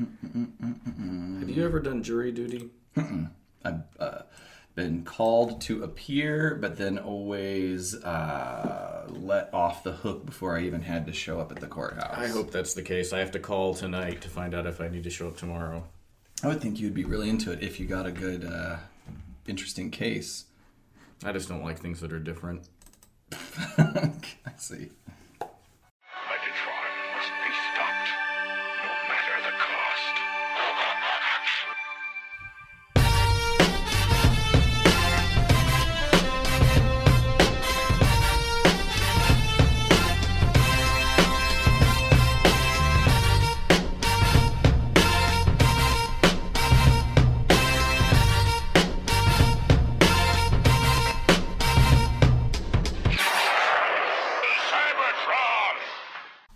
Have you ever done jury duty? I've been called to appear, but then always let off the hook before I even had to show up at the courthouse. I hope that's the case. I have to call tonight to find out if I need to show up tomorrow. I would think you'd be really into it if you got a good, interesting case. I just don't like things that are different. I see. Megatron must be stopped, no matter the cost.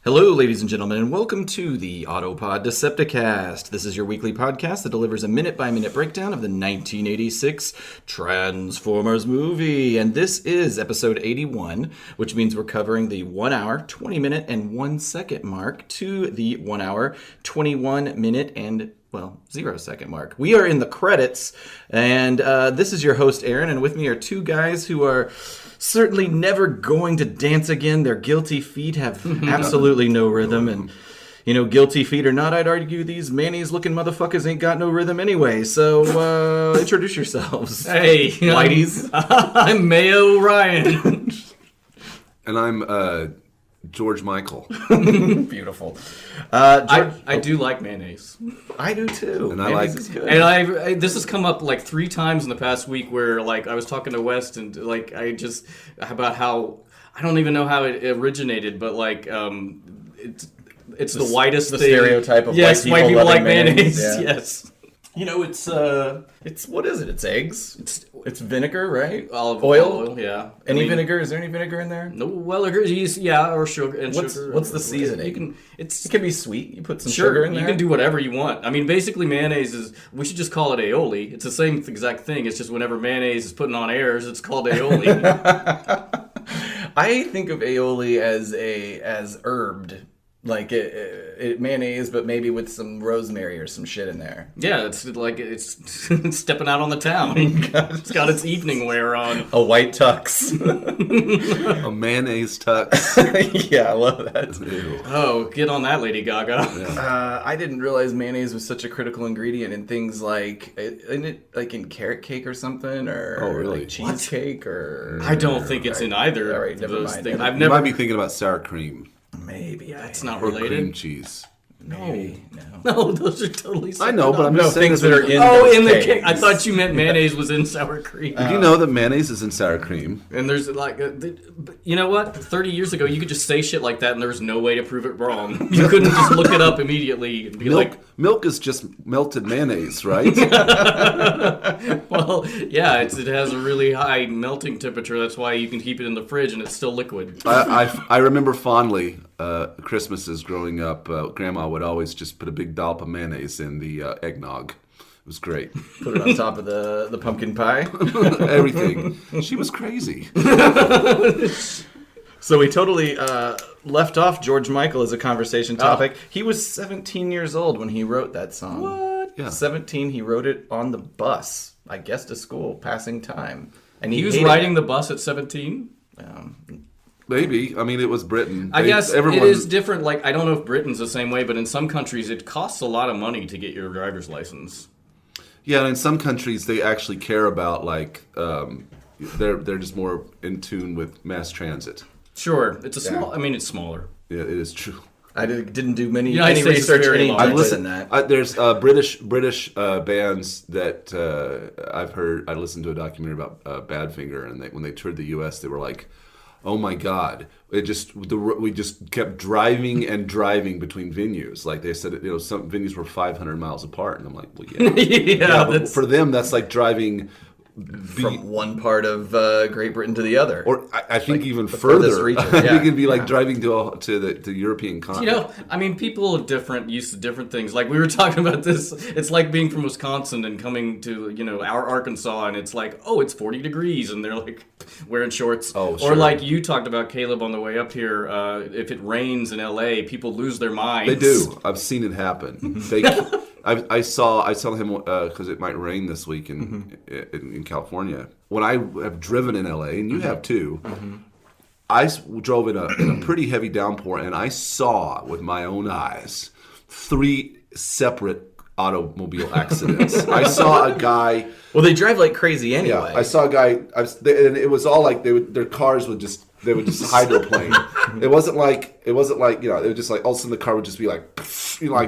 Hello, ladies and gentlemen, and welcome to the Autopod Decepticast. This is your weekly podcast that delivers a minute-by-minute breakdown of the 1986 Transformers movie. And this is episode 81, which means we're covering the 1 hour, 20 minute, and 1 second mark to the 1 hour, 21 minute, and 0 second mark. We are in the credits, and this is your host, Aaron, and with me are two guys who are certainly never going to dance again. Their guilty feet have absolutely no rhythm, and, guilty feet or not, I'd argue these mayonnaise-looking motherfuckers ain't got no rhythm anyway, so introduce yourselves. Hey, Whiteys. I'm Mayo Ryan. And I'm George Michael. Beautiful. I do like mayonnaise. I do too. And Mayonnaise is good. And I this has come up like 3 times in the past week where like I was talking to West and like about how I don't even know how it originated, but like it's the whitest the thing. stereotype of yes, white people like loving mayonnaise. yeah. Yes. It's what is it? It's eggs. It's vinegar, right? Olive Oil? oil, yeah. Vinegar? Is there any vinegar in there? No, well, yeah, or sugar. And What's the seasoning? It can be sweet. You put some sugar in there. You can do whatever you want. I mean, basically, mayonnaise is. We should just call it aioli. It's the same exact thing. It's just whenever mayonnaise is putting on airs, it's called aioli. I think of aioli as herbed. Like it mayonnaise, but maybe with some rosemary or some shit in there. Yeah, it's like it's stepping out on the town. It's got its evening wear on. A white tux. A mayonnaise tux. Yeah, I love that. Ew. Oh, get on that, Lady Gaga. Yeah. I didn't realize mayonnaise was such a critical ingredient in things like in carrot cake or something, or Oh, really? like cheesecake, or I don't think it's in either All right, of never those mind. things. Never- I've You never. might be thinking about sour cream maybe It's not or cream related. cheese. maybe no. No, those are totally. I know, but I'm No, just saying things that are in Oh, those in the cakes. cake. I thought you meant mayonnaise was in sour cream. Did you know that mayonnaise is in sour cream? And there's like, you know what? 30 years ago, you could just say shit like that, and there was no way to prove it wrong. You couldn't just look it up immediately and be Milk is just melted mayonnaise, right? well, yeah, it has a really high melting temperature. That's why you can keep it in the fridge and it's still liquid. I remember fondly Christmases growing up. Grandma would always just put a big dollop of mayonnaise in the eggnog. It was great. Put it on top of the pumpkin pie. Everything. She was crazy. So we totally left off George Michael as a conversation topic. He was 17 years old when he wrote that song. What? Yeah. 17, he wrote it on the bus, I guess to school, passing time. And He was hated riding it. the bus at 17? Maybe. I mean, it was Britain. I guess everyone, it is different. Like, I don't know if Britain's the same way, but in some countries, it costs a lot of money to get your driver's license. Yeah, and in some countries, they actually care about, like, they're just more in tune with mass transit. Sure, it's it's smaller. Yeah, it is true. I didn't do any United States is research, very any large. I detail listen. in that. There's British bands that I've heard. I listened to a documentary about Badfinger, and when they toured the U.S., they were like, "Oh my God!" We just kept driving and driving between venues. Like they said, some venues were 500 miles apart, and I'm like, "Well, yeah, yeah, but for them, that's like driving from one part of Great Britain to the other. Or I think even furthest further. region, I think yeah. it'd be like driving to the European continent. I mean, people are used to different things. Like we were talking about this, it's like being from Wisconsin and coming to, our Arkansas, and it's like, oh, it's 40 degrees, and they're like wearing shorts. Oh, Or sure. like you talked about, Caleb, on the way up here, if it rains in LA, people lose their minds. They do. I've seen it happen. I saw him because it might rain this week in California. When I have driven in LA, and you have too, I drove in a pretty heavy downpour, and I saw with my own eyes 3 separate automobile accidents. I saw a guy. Well, they drive like crazy anyway. Yeah, I saw a guy, and it was all like their cars would just hydroplane. It wasn't like it was just like all of a sudden the car would just be like,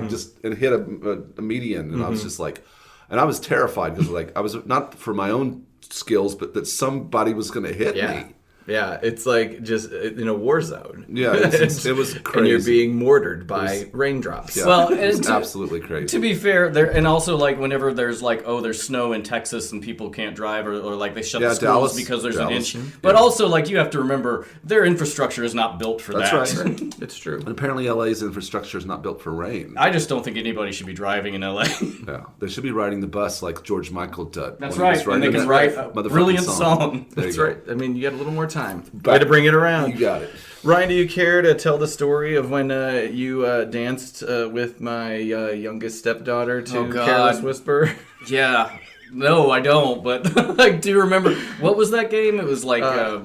just and hit a median, and I was just like, and I was terrified because like I was not for my own skills, but that somebody was going to hit me. Yeah, it's like just in a war zone. Yeah, it was crazy. And you're being mortared by raindrops. Yeah, Well, it's absolutely crazy. To be fair, and also like whenever there's like, there's snow in Texas and people can't drive, or like they shut the schools Dallas, because there's an inch. Yeah. But also like you have to remember their infrastructure is not built for that. That's right. It's true. And apparently LA's infrastructure is not built for rain. I just don't think anybody should be driving in LA. Yeah, they should be riding the bus like George Michael did. That's when he right, was and they writing can that write a motherfucking brilliant song. There That's you go. right. I mean, you got a little more time. Way to bring it around. You got it. Ryan, do you care to tell the story of when you danced with my youngest stepdaughter to Oh, God. Careless Whisper? Yeah. No, I don't, but I do remember. What was that game? It was like...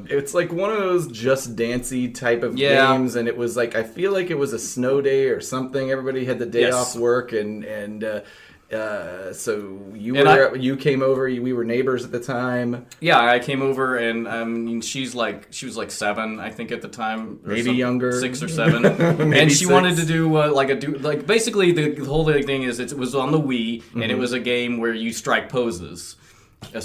It's like one of those just dancey type of Yeah. games, and it was like, I feel like it was a snow day or something. Everybody had the day Yes. off work, and so And you came over. We were neighbors at the time. Yeah, I came over, and she was like 7, I think, at the time, or Maybe younger. 6 or 7, Maybe and she 6. wanted to do basically the whole thing is it was on the Wii, and it was a game where you strike poses.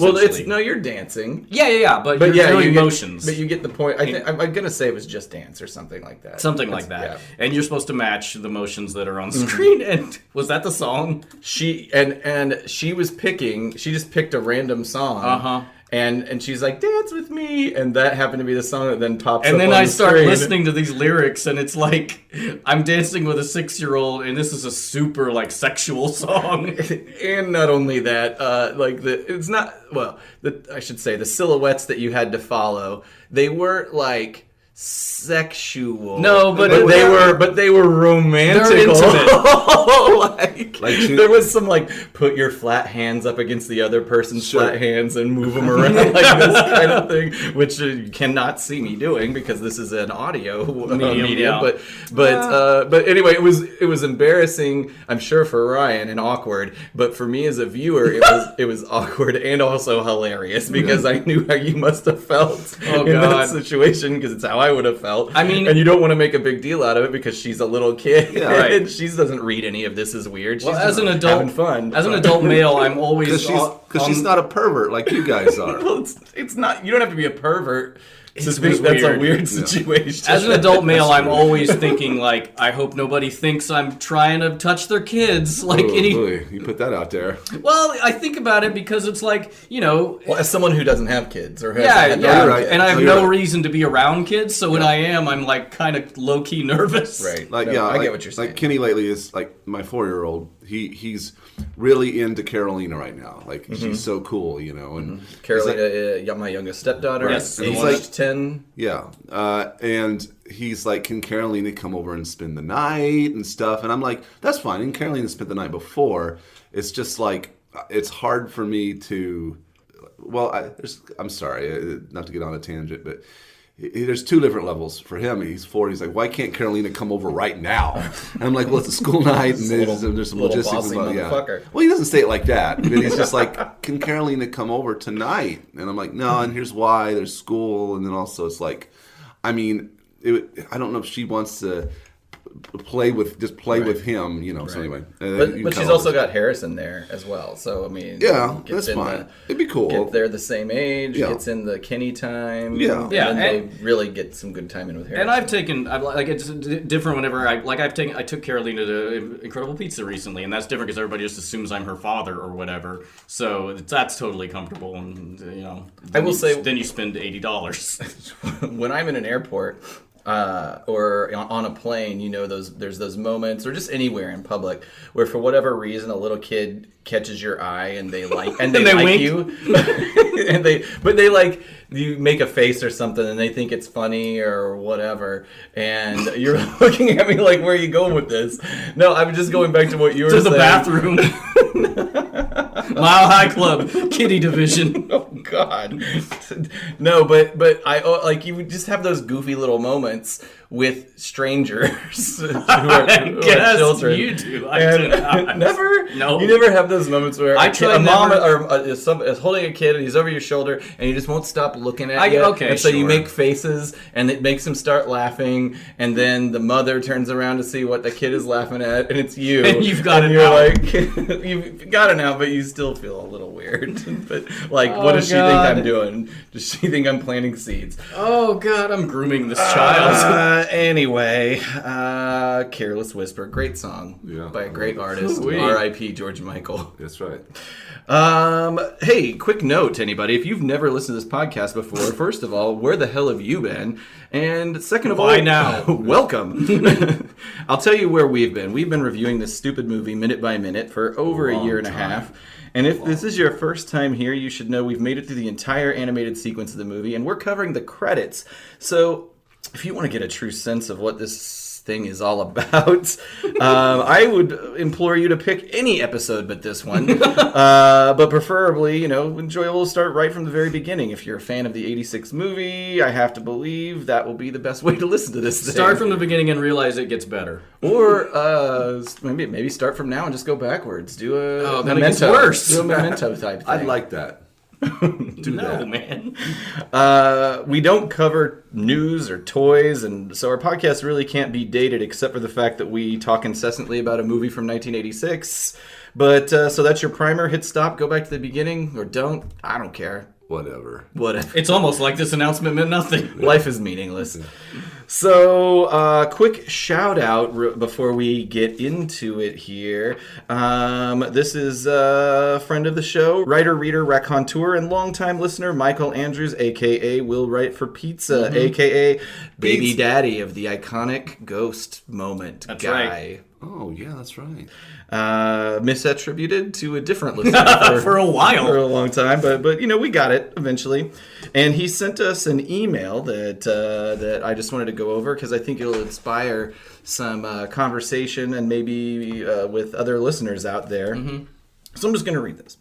Well, essentially. you're dancing. Yeah, but you're doing you get, motions. But you get the point. I'm gonna say it was Just Dance or something like that. Something like that, yeah. and you're supposed to match the motions that are on screen. And was that the song? She she was picking. She just picked a random song. Uh-huh. And she's like, dance with me, and that happened to be the song that then pops up And then on I the start screen. listening to these lyrics, and it's like I'm dancing with a 6-year-old, and this is a super like sexual song. And not only that, I should say the silhouettes that you had to follow, they weren't like sexual. No, but they were romantic. They're intimate. Like there was some like put your flat hands up against the other person's flat hands and move them around like this kind of thing, which you cannot see me doing because this is an audio medium. Yeah. But anyway, it was embarrassing, I'm sure, for Ryan, and awkward. But for me as a viewer, it was awkward and also hilarious because I knew how you must have felt in that situation, because it's how I would have felt. I mean, and you don't want to make a big deal out of it because she's a little kid, right. and she doesn't read any of this as weird. She's Well, as just an adult, having fun. As an adult male, I'm always Because she's not a pervert like you guys are. Well, it's not. You don't have to be a pervert. It's That's a weird. weird situation. As an adult male, I'm always thinking like, I hope nobody thinks I'm trying to touch their kids. Like You put that out there. Well, I think about it because it's like, well, as someone who doesn't have kids or has yeah, you're right. and I have No, you're no right. reason to be around kids. So when I am, I'm like kind of low key nervous. right? Like No, I like, get what you're saying. Like Kenny lately is like my 4-year-old. He's really into Carolina right now. Like she's so cool, and Carolina, my youngest stepdaughter, Yes. aged He's like- 10. yeah, and he's like, can Carolina come over and spend the night and stuff? And I'm like, that's fine. And Carolina spent the night before. It's just like it's hard for me to. Well, I'm sorry, not to get on a tangent, but. There's 2 different levels for him. He's 4. He's like, why can't Carolina come over right now? And I'm like, well, it's a school night, and there's some little logistics bossy involved. motherfucker. Well, he doesn't say it like that. But he's just like, can Carolina come over tonight? And I'm like, no, and here's why. There's school, and then also it's like, I mean, I don't know if she wants to play with him, you know. So anyway, But she's also got Harrison there as well. So I mean, yeah, that's fine. It'd be cool. They're the same age. Yeah. It's in the Kenny time. Yeah, and they really get some good time in with Harrison. And it's different whenever I took Carolina to Incredible Pizza recently, and that's different because everybody just assumes I'm her father or whatever. So that's totally comfortable, and you know. I will say, then you spend $80. When I'm in an airport. Or on a plane, you know, there's those moments, or just anywhere in public, where for whatever reason a little kid catches your eye and they like they like wink. you, and they like you make a face or something and they think it's funny or whatever, and you're looking at me like, where are you going with this? No, I'm just going back to what you were saying. To the bathroom. Mile High Club, kiddie division. Oh God, no! But I like you just have those goofy little moments with strangers who are children. You do. I do not. Never. No. You never have those moments where a mom is holding a kid and he's over your shoulder and you just won't stop looking at you. Okay, and so you sure. make faces and it makes him start laughing, and then the mother turns around to see what the kid is laughing at, and it's you. And you've got it you're out. like, you've got it now, but you still feel a little weird. But like, what Oh, does she think God. I'm doing? Does she think I'm planting seeds? Oh God, I'm grooming this child. Anyway, Careless Whisper, great song by a great artist. Ooh-wee. R.I.P. George Michael. That's right. Hey, quick note to anybody: if you've never listened to this podcast before, first of all, where the hell have you been? And second of all, Why now? Welcome. I'll tell you where we've been. We've been reviewing this stupid movie minute by minute for over a year and a half. And if this is your first time here, you should know we've made it through the entire animated sequence of the movie, and we're covering the credits. So if you want to get a true sense of what this thing is all about, I would implore you to pick any episode but this one. But preferably, you know, we'll start right from the very beginning. If you're a fan of the 86 movie, I have to believe that will be the best way to listen to this thing. Start from the beginning and realize it gets better. Or maybe start from now and just go backwards. Do a then it gets memento. worse. Do a memento type thing. I'd like that. No, man. We don't cover news or toys, and so our podcast really can't be dated except for the fact that we talk incessantly about a movie from 1986. But so that's your primer. Hit stop, go back to the beginning, or don't. I don't care. Whatever. It's almost like this announcement meant nothing. Life is meaningless. So, quick shout out before we get into it here. This is a friend of the show, writer, reader, raconteur, and longtime listener, Michael Andrews, a.k.a. Will Write for Pizza, a.k.a. Baby Daddy of the iconic Ghost Moment That's guy. right. Oh, yeah, that's right. Misattributed to a different listener For a while. for a long time, but you know, we got it eventually. And he sent us an email that I just wanted to go over because I think it'll inspire some conversation and maybe with other listeners out there. So I'm just going to read this.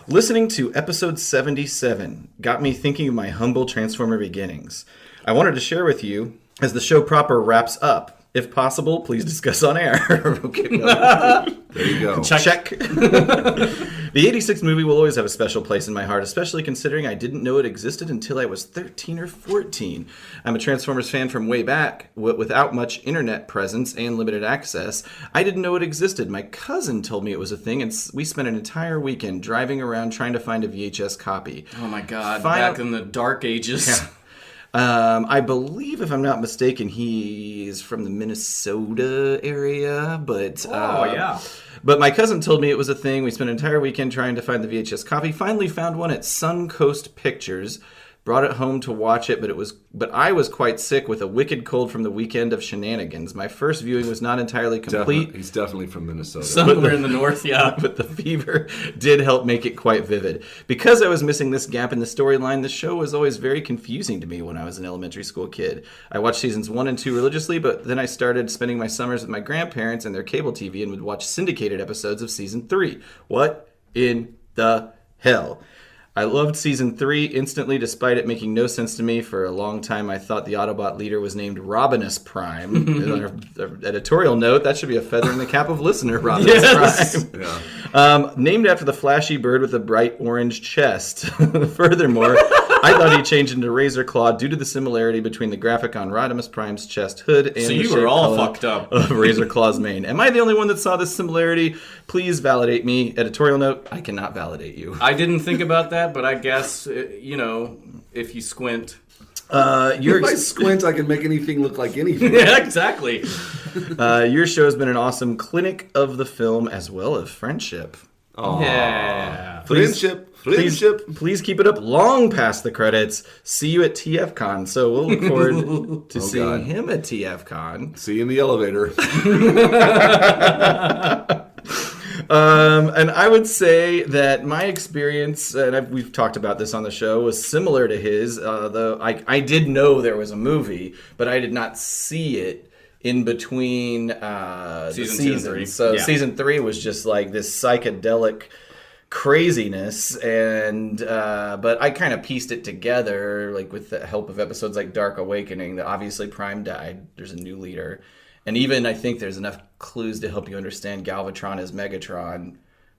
Listening to episode 77 got me thinking of my humble Transformer beginnings. I wanted to share with you as the show proper wraps up. If possible, please discuss on air. Okay, no. There you go. Check. The 86 movie will always have a special place in my heart, especially considering I didn't know it existed until I was 13 or 14. I'm a Transformers fan from way back, without much internet presence and limited access. I didn't know it existed. My cousin told me it was a thing, and we spent an entire weekend driving around trying to find a VHS copy. Oh my God, back in the dark ages. Yeah. I believe, if I'm not mistaken, he's from the Minnesota area, but yeah. But my cousin told me it was a thing. We spent an entire weekend trying to find the VHS copy. Finally found one at Suncoast Pictures. Brought it home to watch it, but I was quite sick with a wicked cold from the weekend of shenanigans. My first viewing was not entirely complete. He's definitely from Minnesota. Somewhere in the north, yeah. But the fever did help make it quite vivid. Because I was missing this gap in the storyline, the show was always very confusing to me when I was an elementary school kid. I watched seasons 1 and 2 religiously, but then I started spending my summers with my grandparents and their cable TV and would watch syndicated episodes of season 3. What in the hell? I loved season 3 instantly, despite it making no sense to me. For a long time, I thought the Autobot leader was named Robinus Prime. Our editorial note, that should be a feather in the cap of listener, Robinus Prime. Yeah. Named after the flashy bird with a bright orange chest. Furthermore, I thought he changed into Razor Claw due to the similarity between the graphic on Rodimus Prime's chest hood and So the you shape were all color fucked up. of Razor Claw's mane. Am I the only one that saw this similarity? Please validate me. Editorial note, I cannot validate you. I didn't think about that, but I guess, if you squint. If I squint, I can make anything look like anything. Yeah, exactly. Your show has been an awesome clinic of the film as well as friendship. Yeah. Friendship. Please keep it up long past the credits. See you at TFCon. So we'll look forward to seeing him at TFCon. See you in the elevator. And I would say that my experience, and we've talked about this on the show, was similar to his. Though I did know there was a movie, but I did not see it in between the seasons. 3. So Yeah. season 3 was just like this psychedelic craziness, and but I kind of pieced it together, like with the help of episodes like Dark Awakening. That obviously Prime died. There's a new leader. And even I think there's enough clues to help you understand Galvatron as Megatron.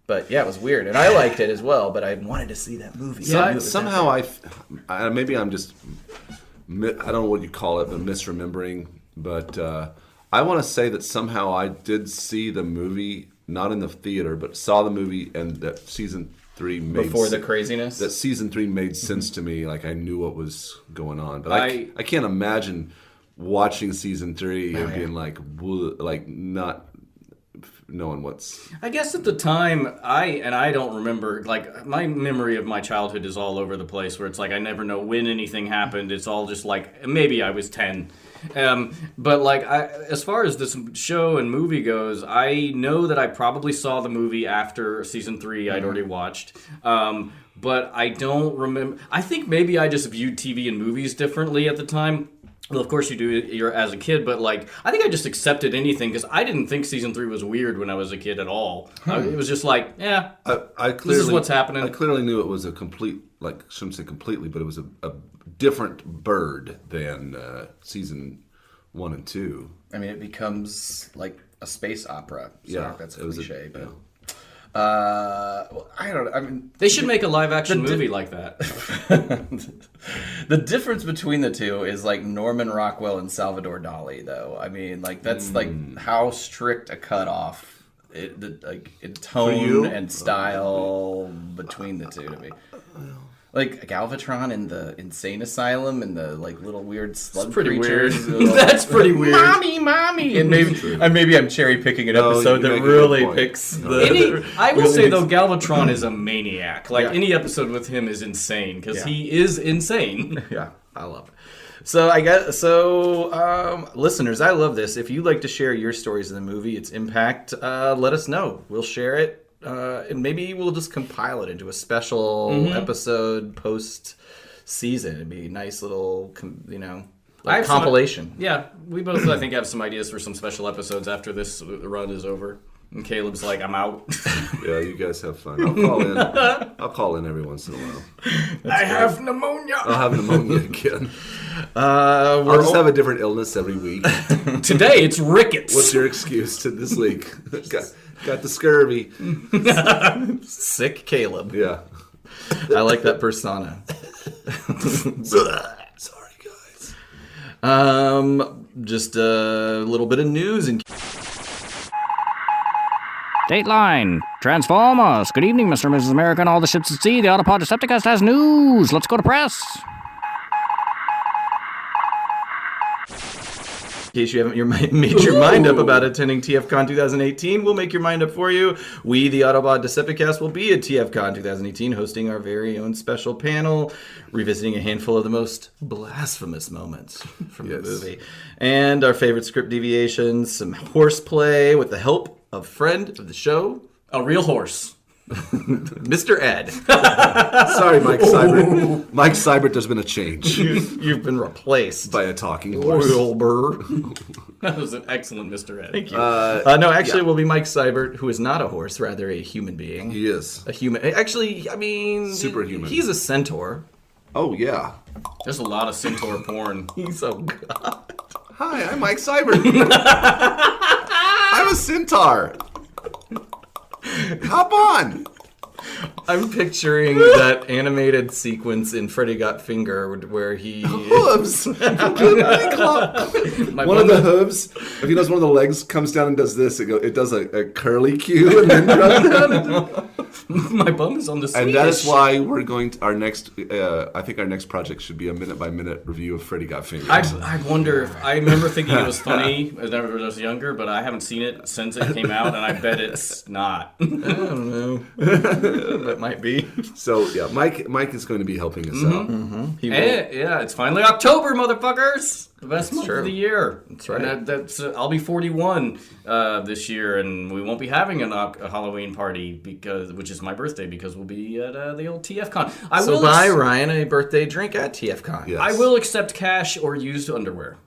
But yeah, it was weird. And I liked it as well, but I wanted to see that movie. Somehow maybe I'm just, I don't know what you call it, but misremembering. But I want to say that somehow I did see the movie, not in the theater, but saw the movie, and that season 3 made Before the craziness? That season 3 made sense to me. Like I knew what was going on. But I can't imagine watching season 3 and being like not knowing what's. I guess at the time, I don't remember, like, my memory of my childhood is all over the place, where it's like I never know when anything happened. It's all just like, maybe I was 10. But like, as far as this show and movie goes, I know that I probably saw the movie after season 3 I'd already watched. But I don't remember. I think maybe I just viewed TV and movies differently at the time. Well, of course you do. You're as a kid, but like I think I just accepted anything because I didn't think season 3 was weird when I was a kid at all. It was just like, yeah, this is what's happening. I clearly knew it was a complete, like, shouldn't say completely, but it was a different bird than season 1 and 2. I mean, it becomes like a space opera. So that's a cliche, but. Well, I don't know. I mean, they should make a live-action movie like that. The difference between the two is like Norman Rockwell and Salvador Dali, though. I mean, like that's like how strict a cutoff, in tone and style between the two to me. Like Galvatron in the insane asylum and the like little weird slug creatures. That's pretty weird. Mommy, and maybe I'm cherry picking an episode that really picks the. I will say though, Galvatron is a maniac. Like any episode with him is insane because he is insane. Yeah, I love it. So listeners, I love this. If you'd like to share your stories of the movie, its impact, let us know. We'll share it. And maybe we'll just compile it into a special episode post-season. It'd be a nice little, compilation. We both, I think, have some ideas for some special episodes after this run is over. And Caleb's like, I'm out. Yeah, you guys have fun. I'll call in every once in a while. I have pneumonia. I'll have pneumonia again. I'll just have a different illness every week. Today it's rickets. What's your excuse to this week? Got the scurvy. Sick Caleb. Yeah. I like that persona. Sorry, guys. Just a little bit of news. Dateline. Transformers. Good evening, Mr. and Mrs. America and all the ships at sea. The Autopod Decepticast has news. Let's go to press. In case you haven't made your mind up about attending TFCon 2018, we'll make your mind up for you. We, the Autobot Decepticast, will be at TFCon 2018, hosting our very own special panel, revisiting a handful of the most blasphemous moments from the movie, and our favorite script deviations, some horseplay with the help of friend of the show, a real horse. Mr. Ed. Sorry, Mike Seibert. Mike Seibert, there's been a change. You've been replaced by a talking horse. That was an excellent Mr. Ed. Thank you. No, actually, it will be Mike Seibert, who is not a horse, rather a human being. He is. A human. Actually, I mean... Superhuman. He's a centaur. Oh, yeah. There's a lot of centaur porn. He's a god. Hi, I'm Mike Seibert. I'm a centaur. Hop on. I'm picturing that animated sequence in Freddy Got Finger where he... Hooves! One of the hooves, if he knows one of the legs comes down and does this, it does a curly cue and then drops down. My bum is on the Swedish. And that is why we're going to our next. I think our next project should be a minute-by-minute review of Freddy Got Finger. I wonder if I remember thinking it was funny when I was younger, but I haven't seen it since it came out, and I bet it's not. I don't know. That might be. So yeah, Mike is going to be helping us out. He will. Yeah, it's finally October, motherfuckers. The best month of the year. That's right. And I'll be 41 this year, and we won't be having a Halloween party which is my birthday, because we'll be at the old TFCon. So buy Ryan a birthday drink at TFCon. Yes. I will accept cash or used underwear.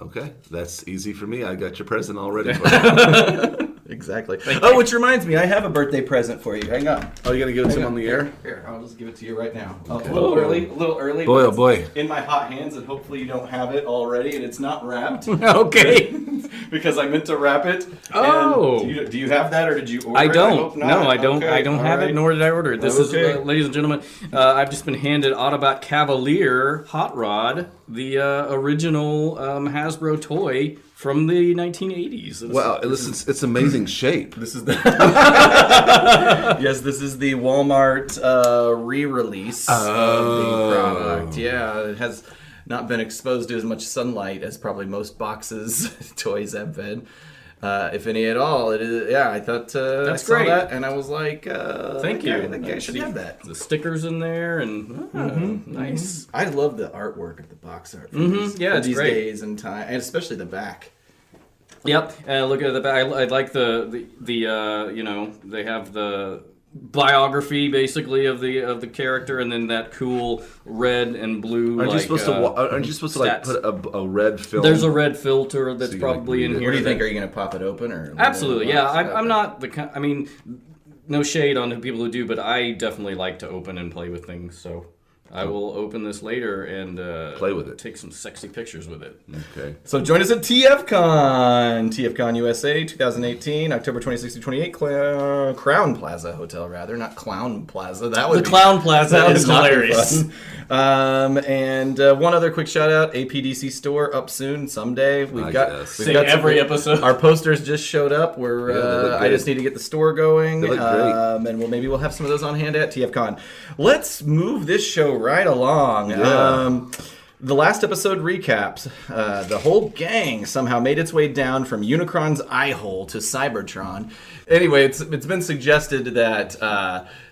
Okay, that's easy for me. I got your present already. For you. Exactly. Oh, which reminds me, I have a birthday present for you. Hang on. Oh, you gonna give it to him on the air? Here, I'll just give it to you right now. A little early. Boy, but oh it's boy. In my hot hands, and hopefully you don't have it already, and it's not wrapped. Okay. Because I meant to wrap it. Oh. Do you have that, or did you order I it? don't. hope not. No, I don't. Okay, I don't all have right. it, nor did I order it. This is, Okay. ladies and gentlemen, I've just been handed Autobot Cavalier Hot Rod, the original Hasbro toy from the 1980s. Wow, it's amazing shape. This is the yes. This is the Walmart re-release of the product. Yeah, it has not been exposed to as much sunlight as probably most boxes toys have been, if any at all. It is. Yeah, I thought That's I saw great. that, and I was like, Thank you. I think I should have that. The stickers in there, and nice. I love the artwork of the box art. For Yeah, it's these great. days and time, and especially the back. Yep. Look at the back. I like the they have the biography basically of the character, and then that cool red and blue. Aren't you supposed to like stats. put a red film? There's a red filter that's So you can, like, probably in read it. here. What do you think? Are you going to pop it open or? Absolutely, yeah. I'm Okay. not the kind. I mean, no shade on the people who do, but I definitely like to open and play with things. So I will open this later and Play with it. Take some sexy pictures with it. Okay. So join us at TFCon USA 2018, October 26 to 28, Crown Plaza Hotel, rather, not Clown Plaza. That would The be, Clown Plaza that would is not be hilarious. fun. And one other quick shout out: APDC store up soon someday. We've got Say every episode. Our posters just showed up. We're Yeah, they look I good. just need to get the store going. They look great. And maybe we'll have some of those on hand at TFCon. Let's move this show right along. Yeah. The last episode recaps. The whole gang somehow made its way down from Unicron's eye hole to Cybertron. Anyway, it's been suggested that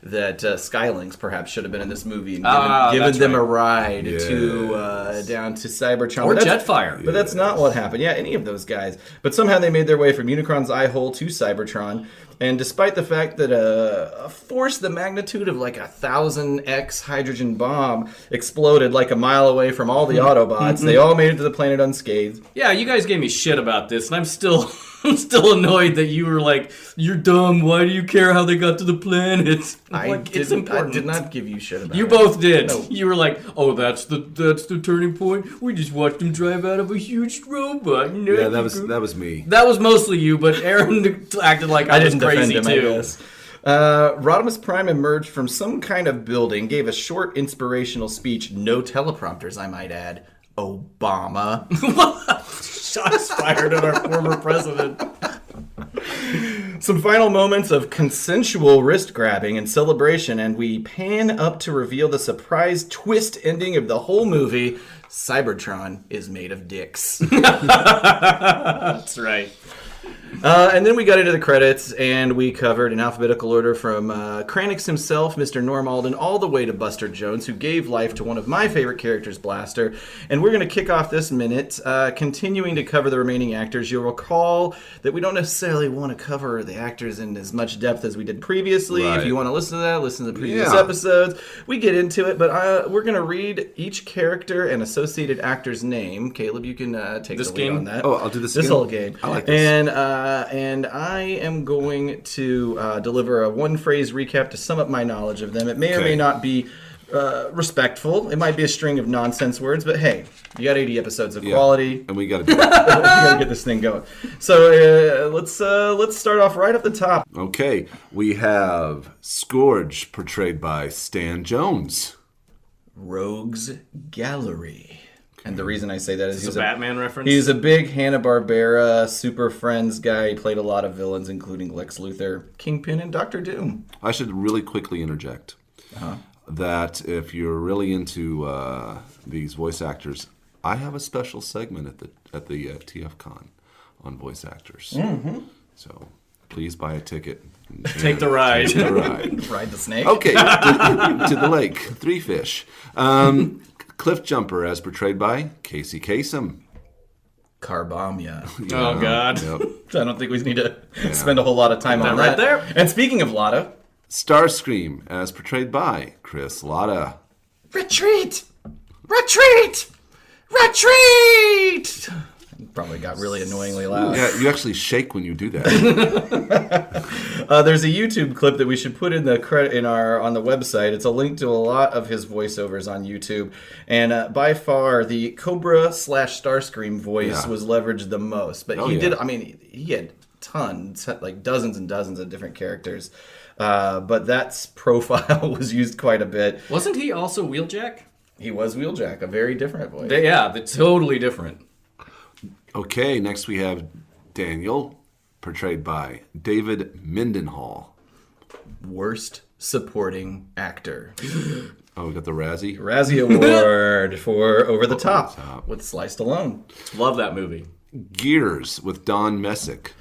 Skylinks perhaps should have been in this movie and given that's them right. a ride to Yes. down to Cybertron. Or But that's- Jetfire. But that's not what happened. Yeah, any of those guys. But somehow they made their way from Unicron's eye hole to Cybertron. And despite the fact that a force the magnitude of like 1,000x hydrogen bomb exploded like a mile away from all the Autobots, they all made it to the planet unscathed. Yeah, you guys gave me shit about this, and I'm still annoyed that you were like, "You're dumb. Why do you care how they got to the planet?" It's important. I did not give you shit about You it. both did. No. You were like, "Oh, that's the turning point. We just watched him drive out of a huge robot." Yeah, that was me. That was mostly you, but Aaron acted like I was didn't crazy defend him, too. I guess. Rodimus Prime emerged from some kind of building, gave a short inspirational speech, no teleprompters, I might add. Obama. Shots fired at our former president. Some final moments of consensual wrist grabbing and celebration, and we pan up to reveal the surprise twist ending of the whole movie. Cybertron is made of dicks. That's right. And then we got into the credits, and we covered in alphabetical order from Kranix himself, Mr. Norm Alden, all the way to Buster Jones, who gave life to one of my favorite characters, Blaster. And we're going to kick off this minute, continuing to cover the remaining actors. You'll recall that we don't necessarily want to cover the actors in as much depth as we did previously. Right. If you want to listen to that, listen to the previous Yeah. episodes. We get into it, but we're going to read each character and associated actor's name. Caleb, you can take This the lead game? on that. Oh, I'll do this This again? whole game. I like this. And I am going to deliver a one-phrase recap to sum up my knowledge of them. It may or Okay. may not be respectful. It might be a string of nonsense words, but hey, you got 80 episodes of quality. And we got to do it. We gotta get this thing going. So let's start off right at the top. Okay, we have Scourge, portrayed by Stan Jones. Rogues Gallery. And the reason I say that is Is this a Batman reference? He's a big Hanna-Barbera Super Friends guy. He played a lot of villains, including Lex Luthor, Kingpin, and Doctor Doom. I should really quickly interject that if you're really into these voice actors, I have a special segment at the TFCon on voice actors. Mm-hmm. So please buy a ticket. Take the ride. Take the ride. Ride the snake. Okay, to the lake. 3 fish. Cliff Jumper, as portrayed by Casey Kasem. Car bomb, yeah. Oh, God. Yep. I don't think we need to spend a whole lot of time on that right there. And speaking of Lotta, Starscream, as portrayed by Chris Latta. retreat! Retreat! Retreat! Probably got really annoyingly loud. Yeah, you actually shake when you do that. There's a YouTube clip that we should put in the on the website. It's a link to a lot of his voiceovers on YouTube, and by far the Cobra / Starscream voice was leveraged the most. But he had tons, like dozens and dozens of different characters. But that profile was used quite a bit. Wasn't he also Wheeljack? He was Wheeljack, a very different voice. Yeah, they're totally different. Okay, next we have Daniel, portrayed by David Mendenhall. Worst supporting actor. Oh, we got the Razzie. Razzie Award for Over the Top with Sly Stallone. Love that movie. Gears with Don Messick.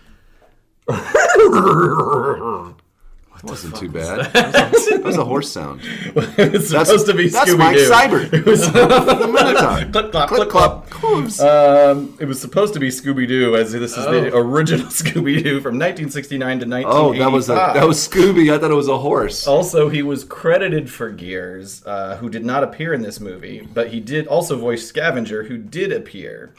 That wasn't too bad. That was a horse sound. It was supposed to be That's Scooby-Doo. Mike Seibert. It was The Minotaur. clip clop, Clip clip clop. clop. It was supposed to be Scooby-Doo, as this is the original Scooby-Doo from 1969 to 1985. That was Scooby. I thought it was a horse. Also, he was credited for Gears, who did not appear in this movie, but he did also voice Scavenger, who did appear.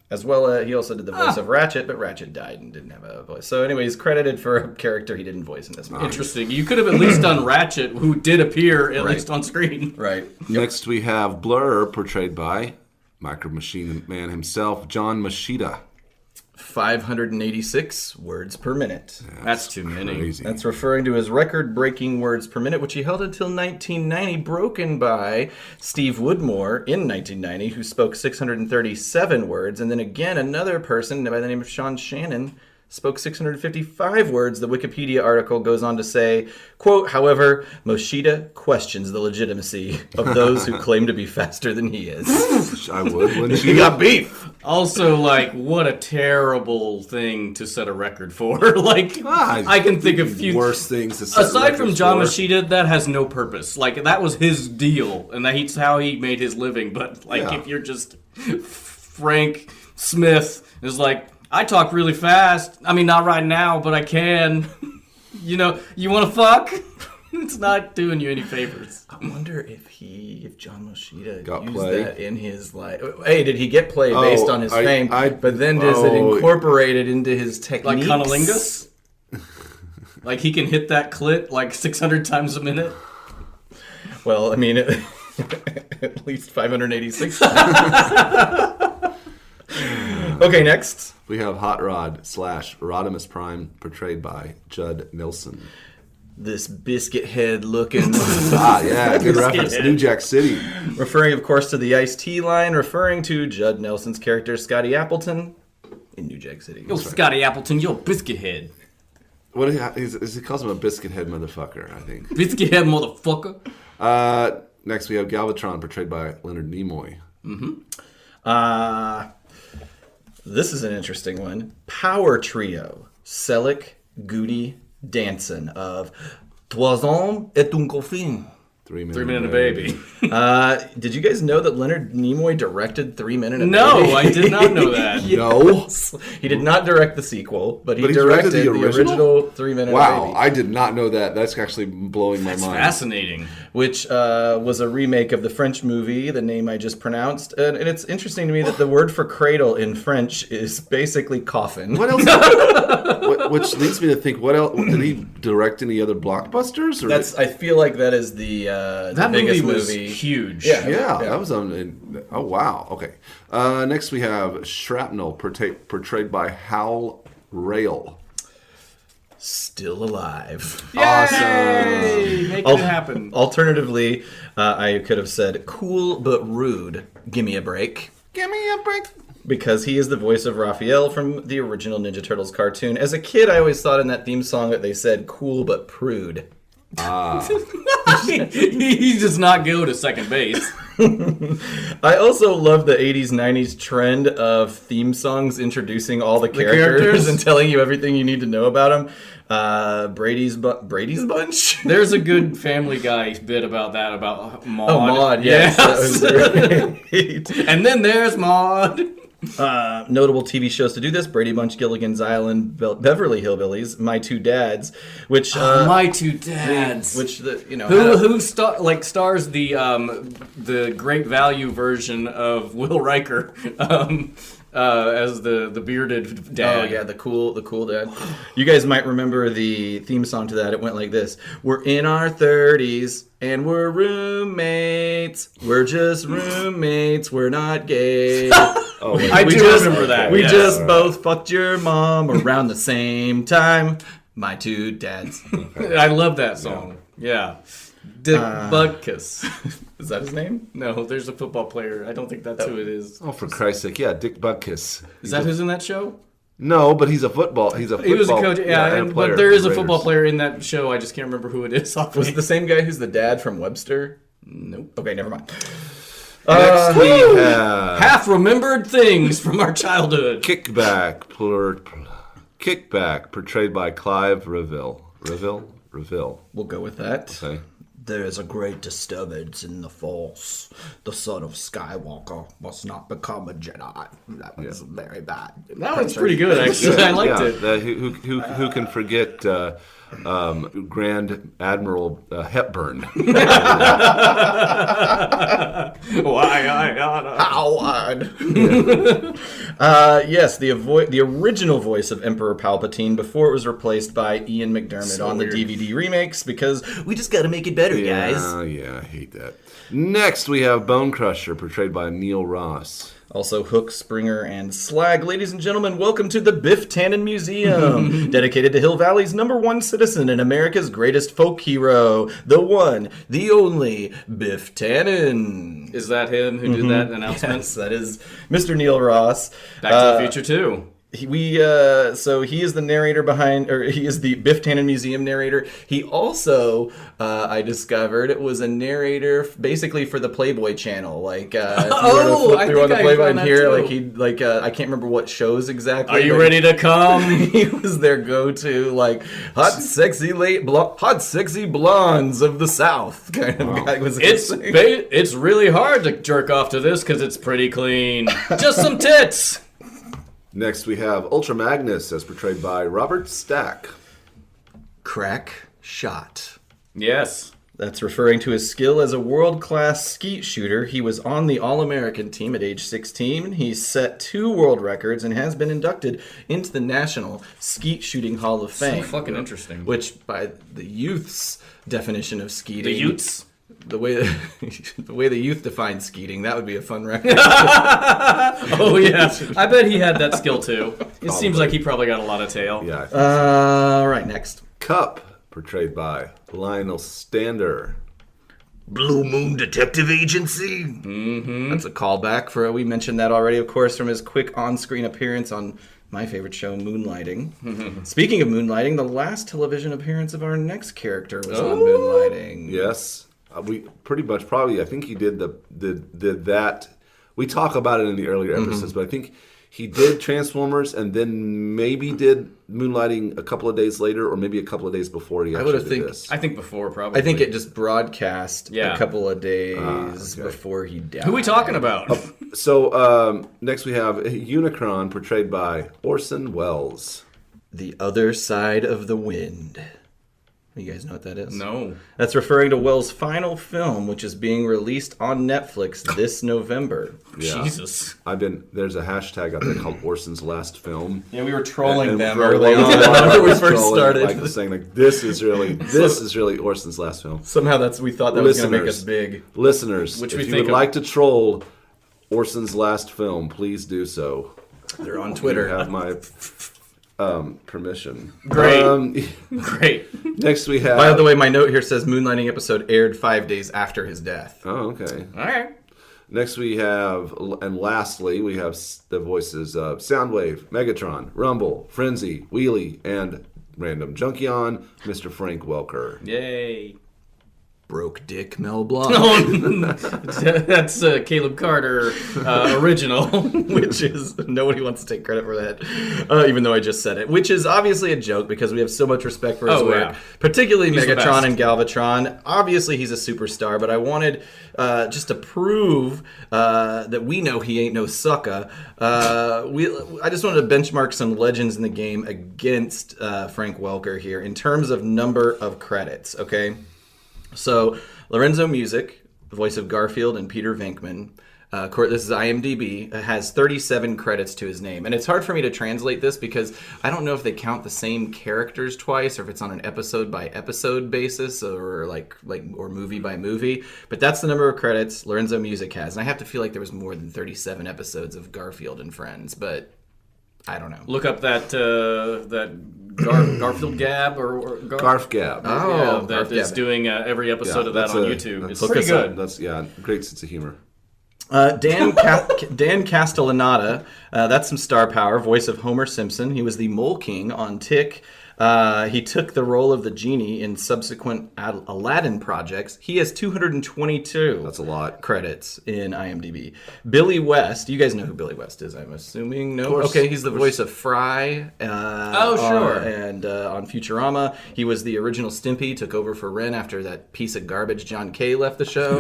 As well, he also did the voice of Ratchet, but Ratchet died and didn't have a voice. So anyway, he's credited for a character he didn't voice in this movie. Interesting. You could have at least done Ratchet, who did appear at least on screen. Right. Next we have Blur, portrayed by Micro Machine Man himself, John Machida. 586 words per minute. That's too many. Crazy. That's referring to his record-breaking words per minute, which he held until 1990, broken by Steve Woodmore in 1990, who spoke 637 words, and then again another person by the name of Sean Shannon spoke 655 words. The Wikipedia article goes on to say, quote, however, Moshida questions the legitimacy of those who claim to be faster than he is. I would, wouldn't He you? got beef. Also, like, what a terrible thing to set a record for. Like, I can think of few worse things to set aside from records John for. Machida, that has no purpose. Like, that was his deal, and that's how he made his living. But like, if you're just Frank Smith, is like, I talk really fast. I mean, not right now, but I can. You know, you want to fuck? It's not doing you any favors. I wonder if John Moshida Got used play? that in his life. Hey, did he get play based on his fame? But then does it incorporate it into his techniques? Like cunnilingus? Like he can hit that clit like 600 times a minute? Well, I mean, at least 586. Okay, next. We have Hot Rod / Rodimus Prime, portrayed by Judd Nelson. This biscuit head looking. Yeah, good reference. New Jack City. Referring, of course, to the Ice-T line, referring to Judd Nelson's character, Scotty Appleton, in New Jack City. Yo, Scotty Appleton, yo, biscuit head. What he calls him a biscuit head motherfucker, I think. Biscuit head motherfucker. Next we have Galvatron, portrayed by Leonard Nimoy. This is an interesting one. Power Trio. Selleck, Goody, Danson of Trois hommes et un coffin. 3 Minute, 3 Minute a Baby. Did you guys know that Leonard Nimoy directed 3 Minute a Baby? No, I did not know that. No. He did not direct the sequel, but he directed directed the the original 3 Minute a Wow, Baby. I did not know that. That's actually blowing my mind. Fascinating. Which was a remake of the French movie, the name I just pronounced. And it's interesting to me that the word for cradle in French is basically coffin. What else? Which leads me to think, what else? Did he direct any other blockbusters? Or I feel like that is the That biggest movie was movie. huge. Yeah. Yeah, that was on. Oh wow. Okay. Next we have Shrapnel, portrayed by Hal Rail. Still alive. Yay! Make it happen. Alternatively, I could have said cool but rude. Give me a break. Give me a break. Because he is the voice of Raphael from the original Ninja Turtles cartoon. As a kid, I always thought in that theme song that they said cool but prude. He does not go to second base. I also love the 80s, 90s trend of theme songs introducing all the characters and telling you everything you need to know about them. Brady's Bunch? There's a good Family Guy bit about that, about Maude. Oh, Maude, yes. That was great. And then there's Maude. Notable TV shows to do this: Brady Bunch, Gilligan's Island, Beverly Hillbillies, My Two Dads, which My Two Dads, which who stars the Great Value version of Will Riker as the bearded dad. Oh yeah, the cool dad. You guys might remember the theme song to that. It went like this: We're in our 30s and we're roommates. We're just roommates. We're not gay. I do remember that. We yes. just both fucked your mom around the same time. My Two Dads. I love that song. Yeah. Dick Butkus. Is that his name? No, there's a football player. I don't think that's who it is. Oh, for Christ's sake! Yeah, Dick Butkus. Is that who's in that show? No, but he's a football. He was a coach. But there is a football player in that show. I just can't remember who it is. Was it the same guy who's the dad from Webster? Nope. Okay, never mind. Next we have half remembered things from our childhood. Kickback, portrayed by Clive Reville. Reville. We'll go with that. Okay. There is a great disturbance in the Force. The son of Skywalker must not become a Jedi. That was very bad. That was pretty good, actually. I liked it. Who can forget Grand Admiral Hepburn? Howard. Yes, the original voice of Emperor Palpatine before it was replaced by Ian McDermott on the DVD remakes, because we just got to make it better, guys. Yeah, I hate that. Next, we have Bone Crusher, portrayed by Neil Ross. Also, Hook, Springer, and Slag. Ladies and gentlemen, welcome to the Biff Tannen Museum, dedicated to Hill Valley's #1 citizen and America's greatest folk hero, the one, the only, Biff Tannen. Is that him who did that announcement? Yes, that is Mr. Neil Ross. Back to the Future 2. So he is the narrator behind, or he is the Biff Tannen Museum narrator. He also, I discovered, it was a narrator basically for the Playboy channel. Like, if you were to flip through on the Playboy and here, I can't remember what shows exactly. Are you ready to come? He was their go-to, like, hot, sexy blondes of the South kind of guy. It's really hard to jerk off to this because it's pretty clean. Just some tits. Next, we have Ultra Magnus, as portrayed by Robert Stack. Crack shot. Yes. That's referring to his skill as a world-class skeet shooter. He was on the All-American team at age 16. He's set 2 world records and has been inducted into the National Skeet Shooting Hall of Fame. So fucking interesting. Which, by the youth's definition of skeeting... The youths? The way the youth define skeeting, that would be a fun record. Oh, yeah. I bet he had that skill, too. It seems like he probably got a lot of tail. Yeah. All right, next. Cup, portrayed by Lionel Stander. Blue Moon Detective Agency. Mm-hmm. That's a callback for, we mentioned that already, of course, from his quick on-screen appearance on my favorite show, Moonlighting. Speaking of Moonlighting, the last television appearance of our next character was on Moonlighting. Yes. We pretty much probably, I think he did that. We talk about it in the earlier episodes, but I think he did Transformers and then maybe did Moonlighting a couple of days later, or maybe a couple of days before he actually did this. I think before, probably. I think it just broadcast a couple of days before he died. Who are we talking about? So next we have Unicron, portrayed by Orson Welles. The Other Side of the Wind. You guys know what that is? No. That's referring to Wells' final film, which is being released on Netflix this November. Yeah. Jesus. There's a hashtag out there called Orson's Last Film. Yeah, we were trolling And them for a early long on time, when we I was first trolling, started. like, saying like this is really Orson's last film. Somehow we thought that was going to make us Listeners. big. Listeners, Which if we you think would of- like to troll Orson's last film, please do so. They're on You Twitter. have my permission. Great. Great. Next we have. By the way, my note here says Moonlighting episode aired 5 days after his death. Oh, okay. All right. Next we have, and lastly, we have the voices of Soundwave, Megatron, Rumble, Frenzy, Wheelie, and Random Junkion, Mr. Frank Welker. Yay. Broke Dick Mel Blanc. That's Caleb Carter original. Which is, nobody wants to take credit for that, even though I just said it. Which is obviously a joke because we have so much respect for his work, yeah. particularly He's the Megatron best. and Galvatron. Obviously, he's a superstar, but I wanted just to prove that we know he ain't no sucker. I just wanted to benchmark some legends in the game against Frank Welker here in terms of number of credits, okay? So, Lorenzo Music, the voice of Garfield and Peter Venkman, this is IMDb, has 37 credits to his name. And it's hard for me to translate this because I don't know if they count the same characters twice or if it's on an episode by episode basis or or movie by movie. But that's the number of credits Lorenzo Music has. And I have to feel like there was more than 37 episodes of Garfield and Friends, but I don't know. Look up that Garfield Gab or Garf Gab. Oh, that Garf is Gab. doing every episode of that that's on YouTube. It's Look pretty us up. good. That's great sense of humor. Dan Castellaneta, that's some star power, voice of Homer Simpson. He was the Mole King on Tick. He took the role of the genie in subsequent Aladdin projects. He has 222 That's a lot. credits in IMDb. Billy West, you guys know who Billy West is, I'm assuming. No? course, Okay, he's the of voice of Fry. Sure. And on Futurama, he was the original Stimpy, took over for Ren after that piece of garbage John Kay left the show.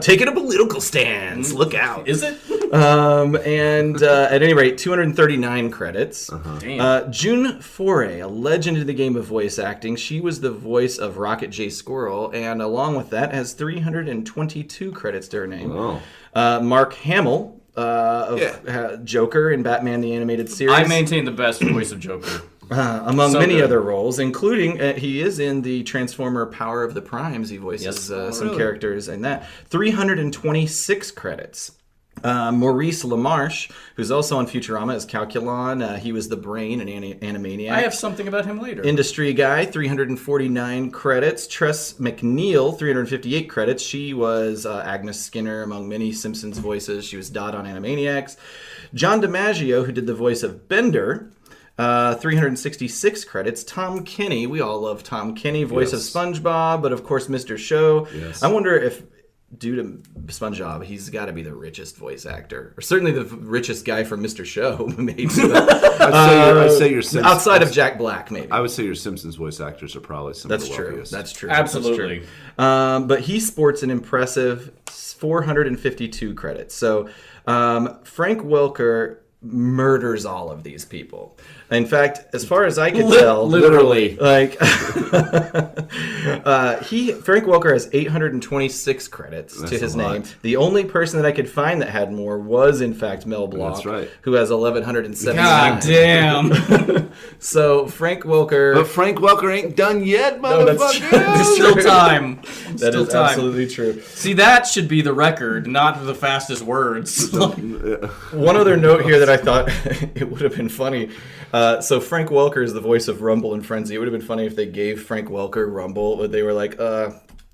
Taking a political stance. Look out. Is it? And at any rate, 239 credits. Damn. June Foray, a legend in the game of voice acting. She was the voice of Rocket J. Squirrel, and along with that, has 322 credits to her name. Oh. Mark Hamill of Joker in Batman the Animated Series. I maintain the best voice of Joker. Among So many good. other roles, including he is in the Transformer Power of the Primes. He voices some characters in that. 326 credits. Maurice LaMarche, who's also on Futurama as Calculon. He was the brain in Animaniacs. I have something about him later. Industry guy, 349 credits. Tress McNeil, 358 credits. She was Agnes Skinner among many Simpsons voices. She was Dot on Animaniacs. John DiMaggio, who did the voice of Bender, 366 credits. Tom Kenny, we all love Tom Kenny, voice of SpongeBob, but of course Mr. Show. Yes. I wonder if, due to SpongeBob, he's got to be the richest voice actor, or certainly the richest guy from Mr. Show. Maybe I'd say your Simpsons, outside of Jack Black, maybe. I would say your Simpsons voice actors are probably some of That's the true. wealthiest. That's true. Absolutely. That's true. But he sports an impressive 452 credits. So Frank Welker murders all of these people. In fact, as far as I can tell, literally. like Frank Welker has 826 credits to his a lot. name. The only person that I could find that had more was in fact Mel Blanc, That's right. who has 1179. God damn. So Frank Welker. But Frank Welker ain't done yet, No, that's motherfucker. true. There's still time. That Still is time. absolutely true. See, that should be the record, not the fastest words. One other note here that I thought it would have been funny. So Frank Welker is the voice of Rumble and Frenzy. It would have been funny if they gave Frank Welker Rumble, but they were like,